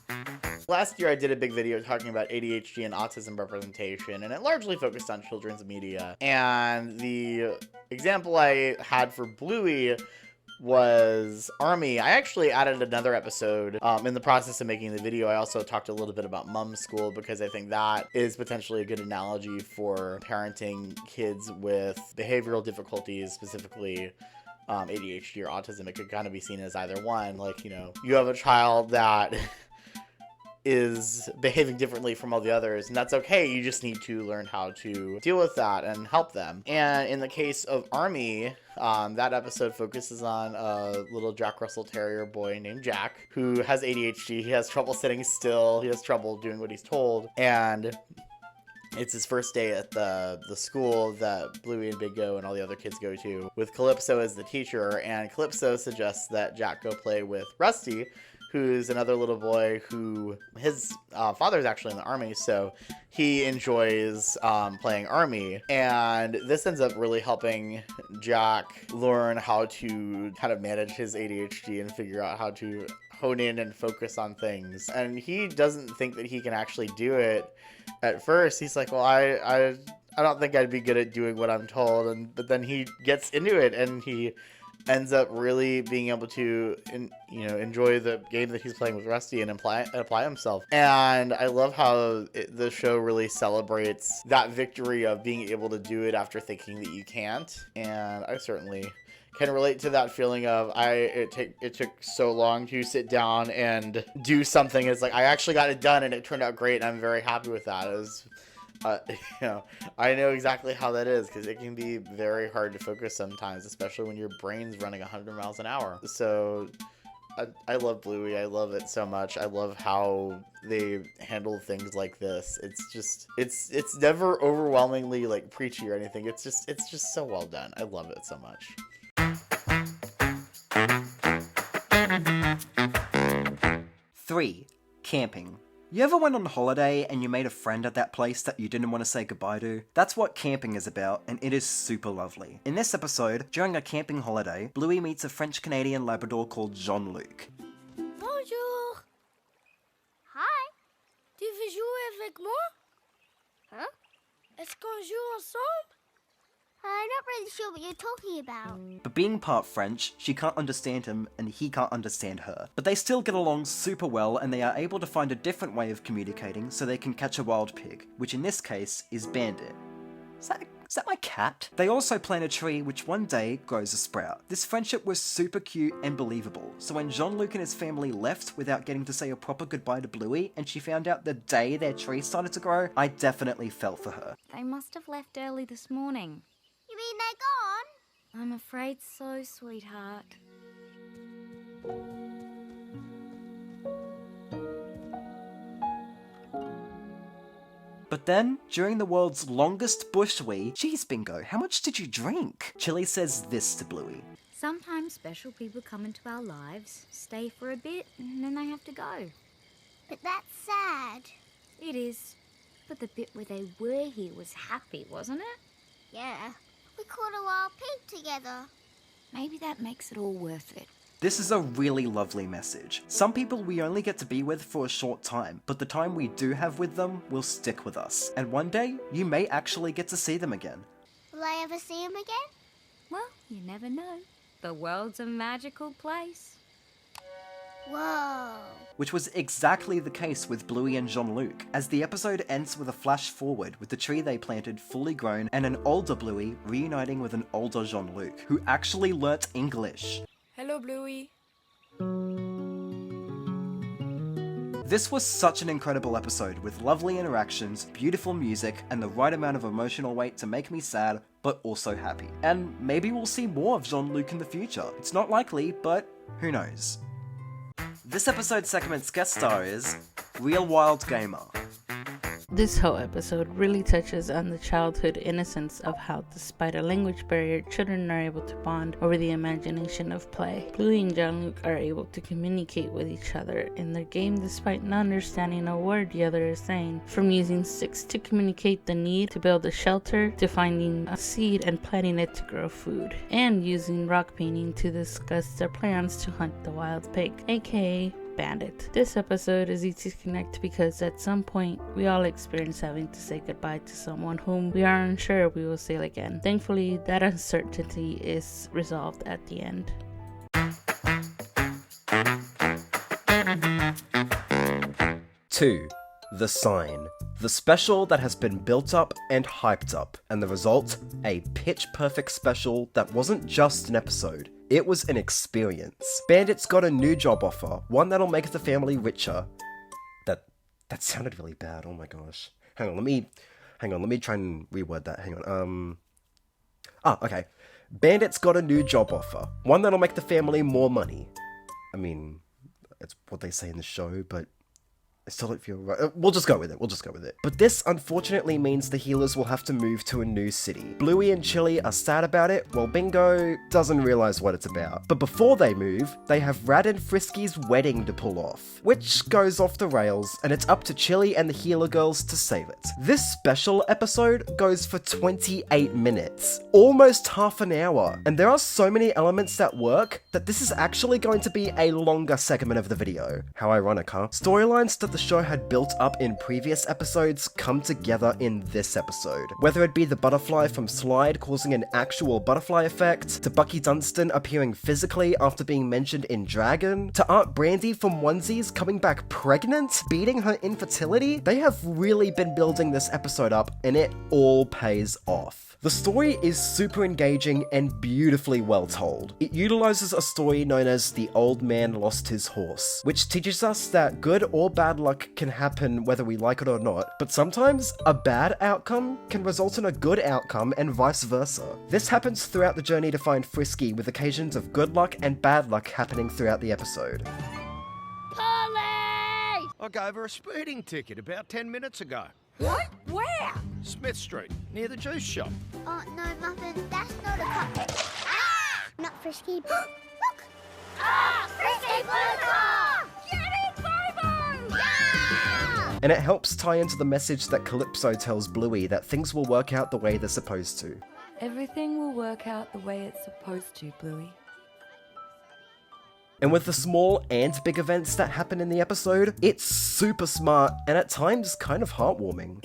[SPEAKER 18] Last year I did a big video talking about ADHD and autism representation, and it largely focused on children's media. And the example I had for Bluey was Army. I actually added another episode in the process of making the video. I also talked a little bit about mum school because I think that is potentially a good analogy for parenting kids with behavioral difficulties, specifically ADHD or autism. It could kind of be seen as either one. Like, you know, you have a child that is behaving differently from all the others, and that's okay. You just need to learn how to deal with that and help them. And in the case of Army, that episode focuses on a little Jack Russell Terrier boy named Jack who has ADHD. He has trouble sitting still. He has trouble doing what he's told. And it's his first day at the school that Bluey and Bingo and all the other kids go to, with Calypso as the teacher, and Calypso suggests that Jack go play with Rusty, who's another little boy who his father is actually in the army, so he enjoys playing army. And this ends up really helping Jack learn how to kind of manage his ADHD and figure out how to hone in and focus on things. And he doesn't think that he can actually do it at first. He's like, well, I don't think I'd be good at doing what I'm told. But then he gets into it and he ends up really being able to, enjoy the game that he's playing with Rusty and apply himself. And I love how the show really celebrates that victory of being able to do it after thinking that you can't. And I certainly can relate to that feeling of it took so long to sit down and do something. It's like I actually got it done and it turned out great, and I'm very happy with that. It was, I know exactly how that is, because it can be very hard to focus sometimes, especially when your brain's running 100 miles an hour. So I love Bluey. I love it so much. I love how they handle things like this. It's just, it's never overwhelmingly like preachy or anything. It's just so well done. I love it so much.
[SPEAKER 1] 3. Camping. You ever went on holiday and you made a friend at that place that you didn't want to say goodbye to? That's what camping is about, and it is super lovely. In this episode, during a camping holiday, Bluey meets a French-Canadian Labrador called Jean-Luc.
[SPEAKER 17] Bonjour. Hi. Tu veux jouer avec moi? Huh? Est-ce qu'on joue ensemble?
[SPEAKER 3] I'm not really sure what you're talking about.
[SPEAKER 1] But being part French, she can't understand him and he can't understand her. But they still get along super well, and they are able to find a different way of communicating so they can catch a wild pig, which in this case is Bandit. Is that my cat? They also plant a tree which one day grows a sprout. This friendship was super cute and believable, so when Jean-Luc and his family left without getting to say a proper goodbye to Bluey, and she found out the day their tree started to grow, I definitely felt for her.
[SPEAKER 6] They must have left early this morning.
[SPEAKER 3] You mean they're gone?
[SPEAKER 6] I'm afraid so, sweetheart.
[SPEAKER 1] But then, during the world's longest bushwee, geez Bingo, how much did you drink? Chili says this to Bluey.
[SPEAKER 6] Sometimes special people come into our lives, stay for a bit, and then they have to go.
[SPEAKER 3] But that's sad.
[SPEAKER 6] It is. But the bit where they were here was happy, wasn't it?
[SPEAKER 3] Yeah. We caught a wild pig together.
[SPEAKER 6] Maybe that makes it all worth it.
[SPEAKER 1] This is a really lovely message. Some people we only get to be with for a short time, but the time we do have with them will stick with us. And one day, you may actually get to see them again.
[SPEAKER 3] Will I ever see him again?
[SPEAKER 6] Well, you never know. The world's a magical place.
[SPEAKER 3] Whoa.
[SPEAKER 1] Which was exactly the case with Bluey and Jean-Luc, as the episode ends with a flash forward with the tree they planted fully grown and an older Bluey reuniting with an older Jean-Luc, who actually learnt English.
[SPEAKER 8] Hello, Bluey.
[SPEAKER 1] This was such an incredible episode with lovely interactions, beautiful music, and the right amount of emotional weight to make me sad, but also happy. And maybe we'll see more of Jean-Luc in the future. It's not likely, but who knows. This episode's segment's guest star is Real Wild Gamer.
[SPEAKER 7] This whole episode really touches on the childhood innocence of how, despite a language barrier, children are able to bond over the imagination of play. Bluey and Jean-Luc are able to communicate with each other in their game despite not understanding a word the other is saying. From using sticks to communicate the need to build a shelter, to finding a seed and planting it to grow food, and using rock painting to discuss their plans to hunt the wild pig, aka Bandit. This episode is easy to connect because at some point we all experience having to say goodbye to someone whom we are unsure we will see again. Thankfully, that uncertainty is resolved at the end.
[SPEAKER 1] 2. The Sign. The special that has been built up and hyped up, and the result, a pitch-perfect special that wasn't just an episode. It was an experience. Bandit's got a new job offer, one that'll make the family richer. That sounded really bad, oh my gosh. Hang on, let me try and reword that, hang on, okay. Bandit's got a new job offer, one that'll make the family more money. I mean, it's what they say in the show, but
[SPEAKER 20] I still don't feel right. We'll just go with it. But this unfortunately means the healers will have to move to a new city. Bluey and Chili are sad about it, while Bingo doesn't realize what it's about. But before they move, they have Rad and Frisky's wedding to pull off, which goes off the rails, and it's up to Chili and the healer girls to save it. This special episode goes for 28 minutes, almost half an hour, and there are so many elements that work that this is actually going to be a longer segment of the video. How ironic, huh? Storylines that the show had built up in previous episodes come together in this episode. Whether it be the butterfly from Slide causing an actual butterfly effect, to Bucky Dunstan appearing physically after being mentioned in Dragon, to Aunt Brandy from Onesies coming back pregnant, beating her infertility, they have really been building this episode up, and it all pays off. The story is super engaging and beautifully well told. It utilizes a story known as The Old Man Lost His Horse, which teaches us that good or bad luck can happen whether we like it or not, but sometimes a bad outcome can result in a good outcome and vice versa. This happens throughout the journey to find Frisky, with occasions of good luck and bad luck happening throughout the episode.
[SPEAKER 2] Polly! I gave her a speeding ticket about 10 minutes ago.
[SPEAKER 17] What? Where?
[SPEAKER 2] Smith Street, near the juice shop.
[SPEAKER 3] Oh, no, Muffin, that's not a cup. Ah! Not Frisky. Look! Ah! Frisky Blue Car! Get it, Bobo! Yeah!
[SPEAKER 20] And it helps tie into the message that Calypso tells Bluey that things will work out the way they're supposed to.
[SPEAKER 22] Everything will work out the way it's supposed to, Bluey.
[SPEAKER 20] And with the small and big events that happen in the episode, it's super smart and at times kind of heartwarming.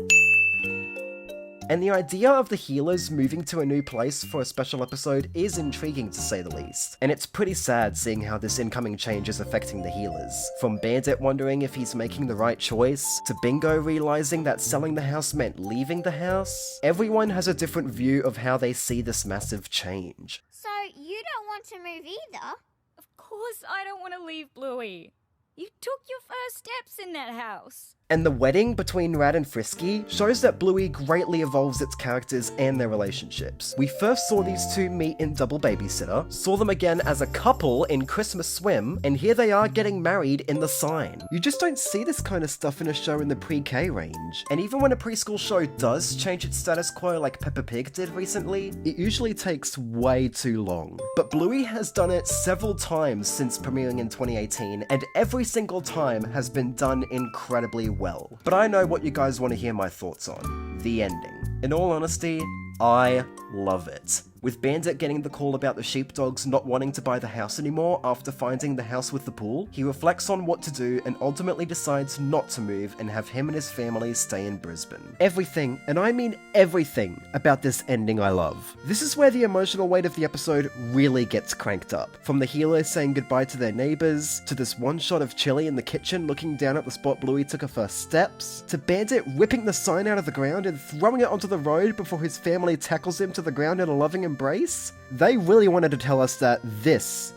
[SPEAKER 20] And the idea of the healers moving to a new place for a special episode is intriguing to say the least. And it's pretty sad seeing how this incoming change is affecting the healers. From Bandit wondering if he's making the right choice, to Bingo realizing that selling the house meant leaving the house. Everyone has a different view of how they see this massive change.
[SPEAKER 3] So, you don't want to move either?
[SPEAKER 6] Of course I don't want to leave Bluey. You took your first steps in that house.
[SPEAKER 20] And the wedding between Rad and Frisky shows that Bluey greatly evolves its characters and their relationships. We first saw these two meet in Double Babysitter, saw them again as a couple in Christmas Swim, and here they are getting married in The Sign. You just don't see this kind of stuff in a show in the pre-K range. And even when a preschool show does change its status quo like Peppa Pig did recently, it usually takes way too long. But Bluey has done it several times since premiering in 2018, and every single time has been done incredibly well. But I know what you guys want to hear my thoughts on. The ending. In all honesty, I love it. With Bandit getting the call about the sheepdogs not wanting to buy the house anymore after finding the house with the pool, he reflects on what to do and ultimately decides not to move and have him and his family stay in Brisbane. Everything, and I mean everything, about this ending I love. This is where the emotional weight of the episode really gets cranked up. From the healer saying goodbye to their neighbours, to this one shot of Chili in the kitchen looking down at the spot Bluey took her first steps, to Bandit ripping the sign out of the ground and throwing it onto the road before his family tackles him to the ground in a loving embrace. They really wanted to tell us that this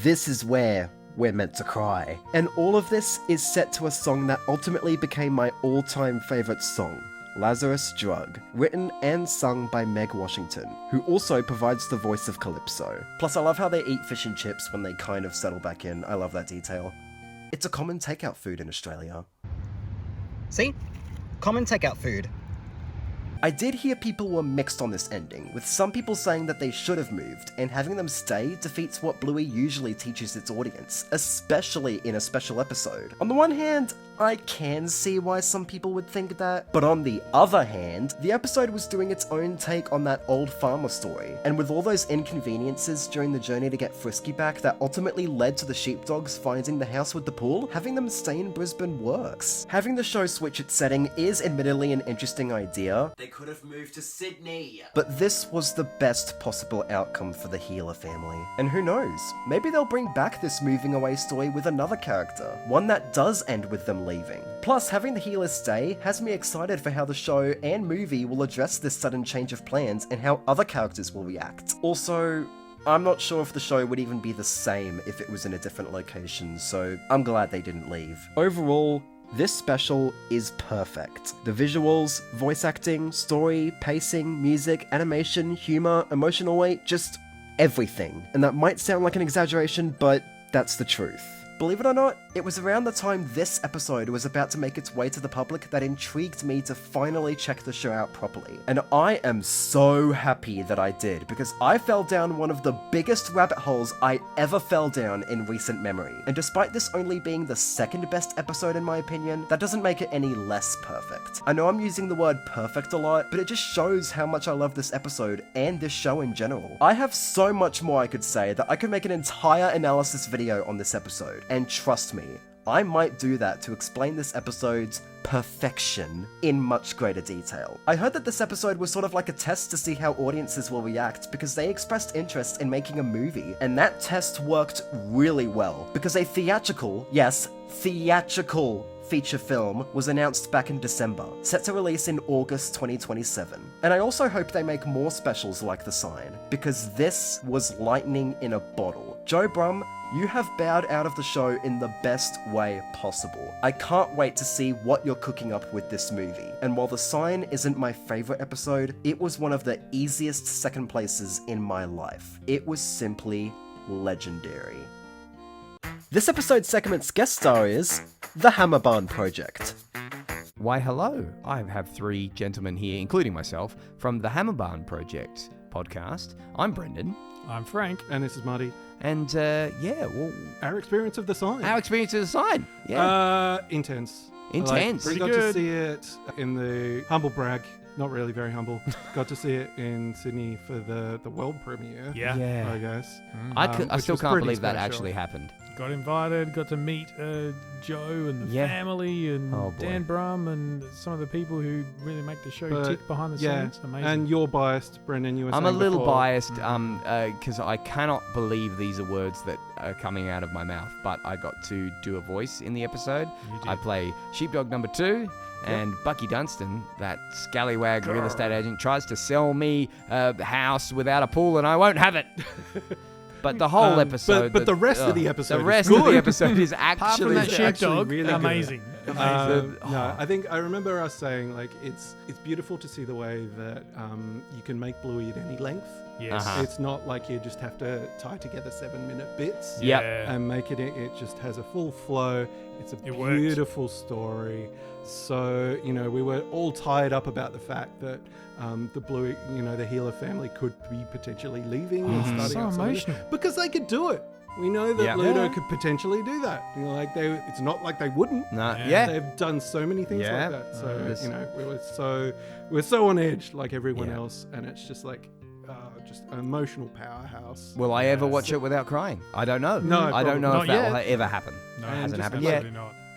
[SPEAKER 20] is where we're meant to cry. And all of this is set to a song that ultimately became my all-time favourite song, Lazarus Drug, written and sung by Meg Washington, who also provides the voice of Calypso. Plus I love how they eat fish and chips when they kind of settle back in. I love that detail. It's a common takeout food in Australia.
[SPEAKER 1] See? Common takeout food.
[SPEAKER 20] I did hear people were mixed on this ending, with some people saying that they should have moved, and having them stay defeats what Bluey usually teaches its audience, especially in a special episode. On the one hand, I can see why some people would think that, but on the other hand, the episode was doing its own take on that old farmer story, and with all those inconveniences during the journey to get Frisky back that ultimately led to the sheepdogs finding the house with the pool, having them stay in Brisbane works. Having the show switch its setting is admittedly an interesting idea.
[SPEAKER 1] They could have moved to Sydney.
[SPEAKER 20] But this was the best possible outcome for the Healer family. And who knows, maybe they'll bring back this moving away story with another character, one that does end with them leaving. Plus, having the Healers stay has me excited for how the show and movie will address this sudden change of plans and how other characters will react. Also, I'm not sure if the show would even be the same if it was in a different location, so I'm glad they didn't leave. Overall, this special is perfect. The visuals, voice acting, story, pacing, music, animation, humor, emotional weight, just everything. And that might sound like an exaggeration, but that's the truth. Believe it or not, It was around the time this episode was about to make its way to the public that intrigued me to finally check the show out properly. And I am so happy that I did, because I fell down one of the biggest rabbit holes I ever fell down in recent memory. And despite this only being the second best episode in my opinion, that doesn't make it any less perfect. I know I'm using the word perfect a lot, but it just shows how much I love this episode and this show in general. I have so much more I could say that I could make an entire analysis video on this episode, and trust me, I might do that to explain this episode's perfection in much greater detail. I heard that this episode was sort of like a test to see how audiences will react because they expressed interest in making a movie, and that test worked really well because a theatrical, yes, theatrical feature film was announced back in December, set to release in August 2027. And I also hope they make more specials like The Sign, because this was lightning in a bottle. Joe Brumm, you have bowed out of the show in the best way possible. I can't wait to see what you're cooking up with this movie. And while The Sign isn't my favorite episode, it was one of the easiest second places in my life. It was simply legendary. This episode's segment's guest star is the Hammerbarn Project.
[SPEAKER 10] Why hello, I have three gentlemen here, including myself, from the Hammerbarn Project podcast. I'm Brendan.
[SPEAKER 11] I'm Frank. And this is Marty.
[SPEAKER 10] And yeah, well...
[SPEAKER 11] Our experience of The Sign.
[SPEAKER 10] Our experience of The Sign, yeah.
[SPEAKER 11] Intense.
[SPEAKER 10] Intense.
[SPEAKER 11] We got to see it in the humble brag. Not really very humble. Got to see it in Sydney for the world premiere.
[SPEAKER 10] Yeah.
[SPEAKER 11] I guess.
[SPEAKER 10] I still can't believe that actually happened.
[SPEAKER 11] Got invited, got to meet Joe and the family and Dan Brumm and some of the people who really make the show tick behind the scenes. Amazing. And you're biased, Brendan. You were
[SPEAKER 10] I'm a little biased because I cannot believe these are words that are coming out of my mouth, but I got to do a voice in the episode. I play Sheepdog number 2. And Bucky Dunstan, that scallywag real estate agent, tries to sell me a house without a pool, and I won't have it. But the whole episode,
[SPEAKER 11] but the rest of the episode,
[SPEAKER 10] of the episode is actually,
[SPEAKER 11] Apart from that sheepdog,
[SPEAKER 10] really
[SPEAKER 11] amazing.
[SPEAKER 10] Good.
[SPEAKER 11] No, I think I remember us saying like it's beautiful to see the way that you can make Bluey at any length.
[SPEAKER 10] Yes.
[SPEAKER 11] It's not like you just have to tie together 7-minute bits. And make it. It just has a full flow. It's a beautiful story. So, we were all tied up about the fact that the Bluey, the Healer family could be potentially leaving and starting
[SPEAKER 10] So
[SPEAKER 11] up something.
[SPEAKER 10] emotional.
[SPEAKER 11] Because they could do it. We know that Ludo could potentially do that. It's not like they wouldn't. They've done so many things like that. So, we were so on edge like everyone else, and it's just like just an emotional powerhouse.
[SPEAKER 10] Will I ever watch it without crying? I don't know.
[SPEAKER 11] No,
[SPEAKER 10] I don't know if
[SPEAKER 11] not
[SPEAKER 10] that will
[SPEAKER 11] yet.
[SPEAKER 10] ever happen. No, it hasn't happened yet.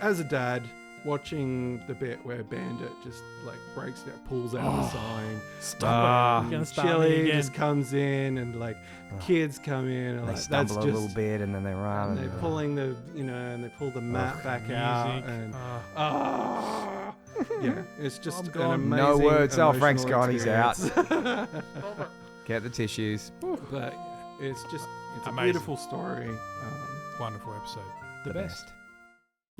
[SPEAKER 11] As a dad, watching the bit where Bandit just like breaks down, pulls out the sign,
[SPEAKER 10] You're
[SPEAKER 11] and Chili just comes in, and like kids come in, and
[SPEAKER 10] They
[SPEAKER 11] like,
[SPEAKER 10] stumble
[SPEAKER 11] that's
[SPEAKER 10] a
[SPEAKER 11] just,
[SPEAKER 10] little bit, and then they run.
[SPEAKER 11] and they're pulling the, and they pull the mat back out, and yeah, it's just an amazing.
[SPEAKER 10] No words. Oh, Frank's
[SPEAKER 11] emotional
[SPEAKER 10] gone. He's out.
[SPEAKER 11] experience.
[SPEAKER 10] Get the tissues.
[SPEAKER 11] But it's a
[SPEAKER 23] Amazing.
[SPEAKER 11] beautiful story.
[SPEAKER 23] Wonderful episode.
[SPEAKER 10] The best.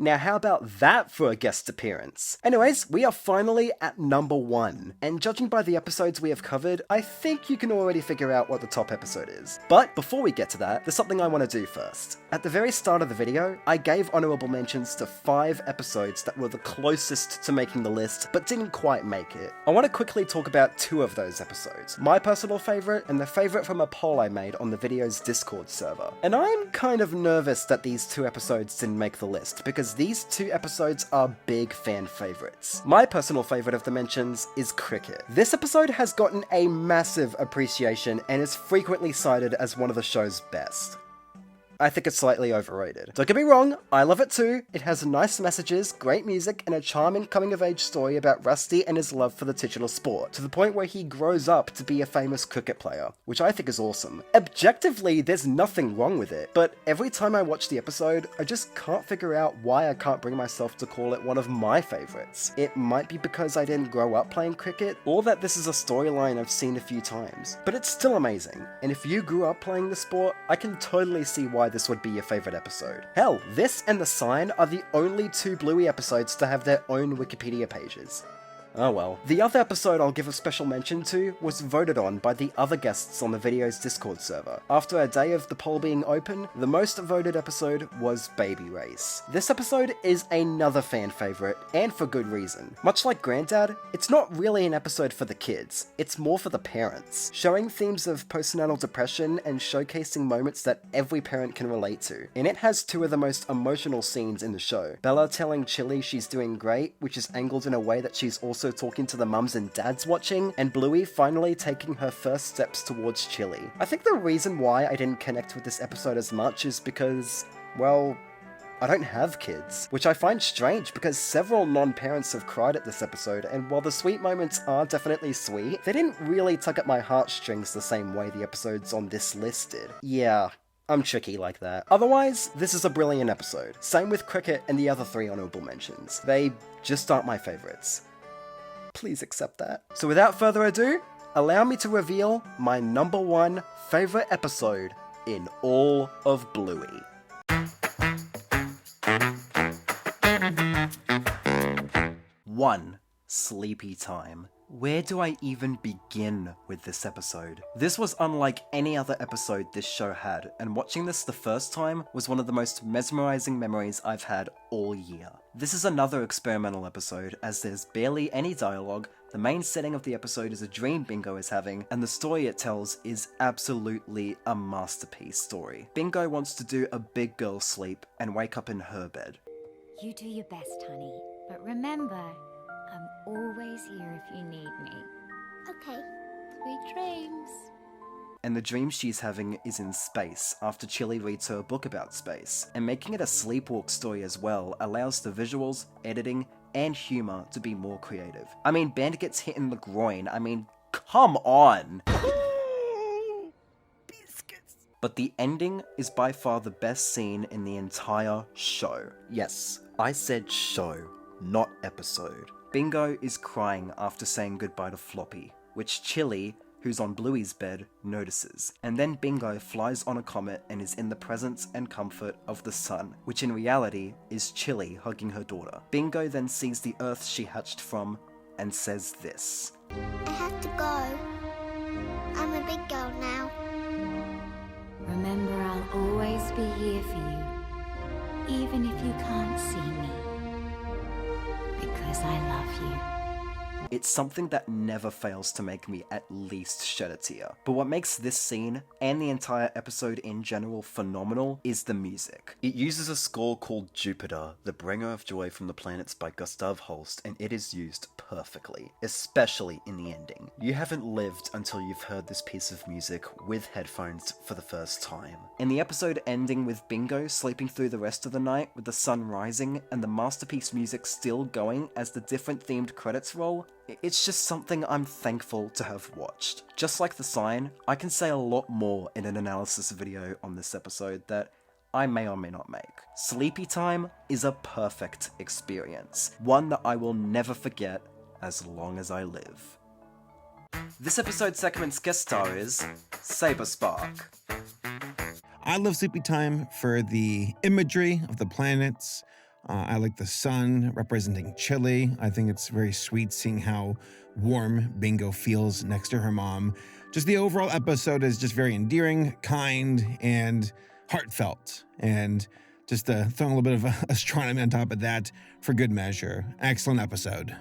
[SPEAKER 20] Now how about that for a guest appearance? Anyways, we are finally at number 1, and judging by the episodes we have covered, I think you can already figure out what the top episode is. But before we get to that, there's something I want to do first. At the very start of the video, I gave honourable mentions to 5 episodes that were the closest to making the list, but didn't quite make it. I want to quickly talk about 2 of those episodes, my personal favourite and the favourite from a poll I made on the video's Discord server. And I'm kind of nervous that these 2 episodes didn't make the list, because these 2 episodes are big fan favourites. My personal favourite of the mentions is Cricket. This episode has gotten a massive appreciation and is frequently cited as one of the show's best. I think it's slightly overrated. Don't get me wrong, I love it too. It has nice messages, great music, and a charming coming-of-age story about Rusty and his love for the titular sport, to the point where he grows up to be a famous cricket player, which I think is awesome. Objectively, there's nothing wrong with it, but every time I watch the episode, I just can't figure out why I can't bring myself to call it one of my favourites. It might be because I didn't grow up playing cricket, or that this is a storyline I've seen a few times, but it's still amazing, and if you grew up playing the sport, I can totally see why this would be your favourite episode. Hell, this and The Sign are the only 2 Bluey episodes to have their own Wikipedia pages. Oh well. The other episode I'll give a special mention to was voted on by the other guests on the video's Discord server. After a day of the poll being open, the most voted episode was Baby Race. This episode is another fan favourite, and for good reason. Much like Granddad, it's not really an episode for the kids, it's more for the parents, showing themes of postnatal depression and showcasing moments that every parent can relate to. And it has two of the most emotional scenes in the show. Bella telling Chili she's doing great, which is angled in a way that she's also talking to the mums and dads watching, and Bluey finally taking her first steps towards Chili. I think the reason why I didn't connect with this episode as much is because, well, I don't have kids, which I find strange because several non-parents have cried at this episode, and while the sweet moments are definitely sweet, they didn't really tug at my heartstrings the same way the episodes on this list did. Yeah, I'm tricky like that. Otherwise, this is a brilliant episode. Same with Cricket and the other 3 honourable mentions. They just aren't my favourites. Please accept that. So without further ado, allow me to reveal my number 1 favourite episode in all of Bluey. 1. Sleepy Time. Where do I even begin with this episode? This was unlike any other episode this show had, and watching this the first time was one of the most mesmerizing memories I've had all year. This is another experimental episode, as there's barely any dialogue, the main setting of the episode is a dream Bingo is having, and the story it tells is absolutely a masterpiece story. Bingo wants to do a big girl sleep and wake up in her bed.
[SPEAKER 6] You do your best, honey. But remember, I'm always here if you need me.
[SPEAKER 3] Okay.
[SPEAKER 6] Sweet dreams.
[SPEAKER 20] And the dream she's having is in space, after Chili reads her a book about space. And making it a sleepwalk story as well allows the visuals, editing, and humour to be more creative. I mean, Band gets hit in the groin, I mean, come on! But the ending is by far the best scene in the entire show. Yes, I said show, not episode. Bingo is crying after saying goodbye to Floppy, which Chili, who's on Bluey's bed, notices. And then Bingo flies on a comet and is in the presence and comfort of the sun, which in reality is Chili hugging her daughter. Bingo then sees the Earth she hatched from and says this.
[SPEAKER 3] I have to go. I'm a big girl now.
[SPEAKER 6] Remember, I'll always be here for you, even if you can't see me. Because I love you.
[SPEAKER 20] It's something that never fails to make me at least shed a tear. But what makes this scene, and the entire episode in general, phenomenal is the music. It uses a score called Jupiter, the bringer of joy from the planets by Gustav Holst, and it is used perfectly, especially in the ending. You haven't lived until you've heard this piece of music with headphones for the first time. In the episode ending with Bingo sleeping through the rest of the night with the sun rising and the masterpiece music still going as the different themed credits roll, it's just something I'm thankful to have watched. Just like The Sign, I can say a lot more in an analysis video on this episode that I may or may not make. Sleepy Time is a perfect experience, one that I will never forget as long as I live. This episode's segment's guest star is Saberspark.
[SPEAKER 4] I love Sleepy Time for the imagery of the planets. I like the sun representing Chili. I think it's very sweet seeing how warm Bingo feels next to her mom. Just the overall episode is just very endearing, kind, and heartfelt. And just throwing a little bit of astronomy on top of that for good measure. Excellent episode.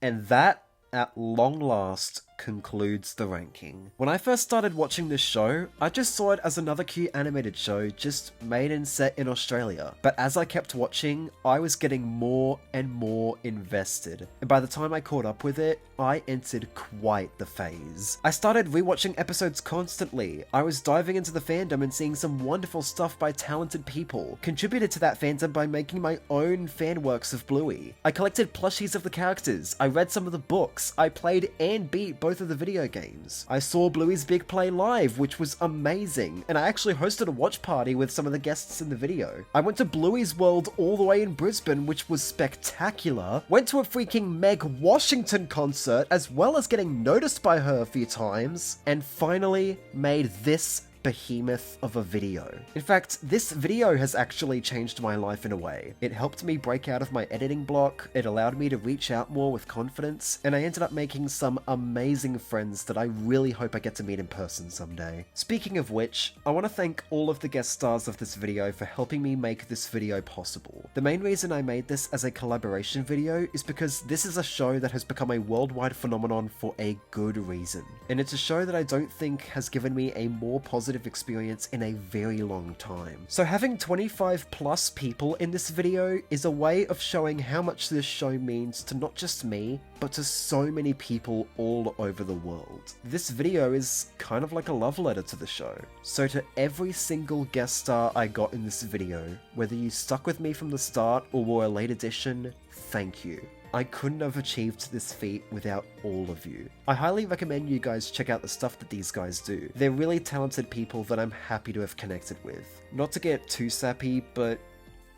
[SPEAKER 20] And that, at long last, concludes the ranking. When I first started watching this show, I just saw it as another cute animated show just made and set in Australia. But as I kept watching, I was getting more and more invested. And by the time I caught up with it, I entered quite the phase. I started rewatching episodes constantly. I was diving into the fandom and seeing some wonderful stuff by talented people. Contributed to that fandom by making my own fan works of Bluey. I collected plushies of the characters. I read some of the books. I played and beat both of the video games. I saw Bluey's Big Play live, which was amazing, and I actually hosted a watch party with some of the guests in the video. I went to Bluey's World all the way in Brisbane, which was spectacular. Went to a freaking Meg Washington concert, as well as getting noticed by her a few times, and finally made this behemoth of a video. In fact, this video has actually changed my life in a way. It helped me break out of my editing block, it allowed me to reach out more with confidence, and I ended up making some amazing friends that I really hope I get to meet in person someday. Speaking of which, I want to thank all of the guest stars of this video for helping me make this video possible. The main reason I made this as a collaboration video is because this is a show that has become a worldwide phenomenon for a good reason. And it's a show that I don't think has given me a more positive experience in a very long time. So having 25 plus people in this video is a way of showing how much this show means to not just me, but to so many people all over the world. This video is kind of like a love letter to the show. So to every single guest star I got in this video, whether you stuck with me from the start or were a late addition, thank you. I couldn't have achieved this feat without all of you. I highly recommend you guys check out the stuff that these guys do. They're really talented people that I'm happy to have connected with. Not to get too sappy, but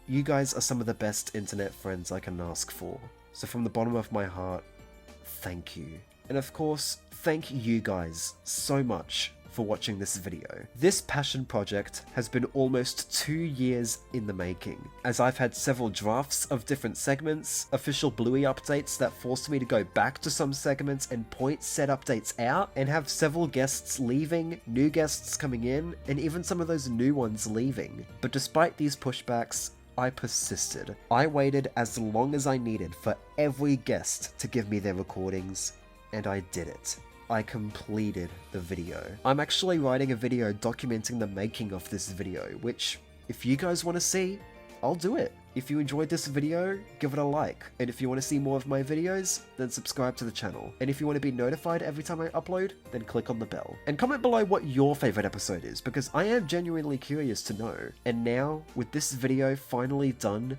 [SPEAKER 20] you guys are some of the best internet friends I can ask for. So from the bottom of my heart, thank you. And of course, thank you guys so much for watching this video. This passion project has been almost 2 years in the making, as I've had several drafts of different segments, official Bluey updates that forced me to go back to some segments and point said updates out, and have several guests leaving, new guests coming in, and even some of those new ones leaving. But despite these pushbacks, I persisted. I waited as long as I needed for every guest to give me their recordings, and I did it. I completed the video. I'm actually writing a video documenting the making of this video, which, if you guys want to see, I'll do it. If you enjoyed this video, give it a like. And if you want to see more of my videos, then subscribe to the channel. And if you want to be notified every time I upload, then click on the bell. And comment below what your favorite episode is, because I am genuinely curious to know. And now, with this video finally done,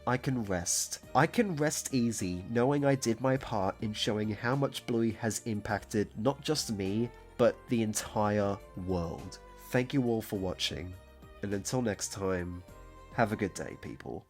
[SPEAKER 20] I can rest. I can rest easy knowing I did my part in showing how much Bluey has impacted not just me, but the entire world. Thank you all for watching, and until next time, have a good day, people.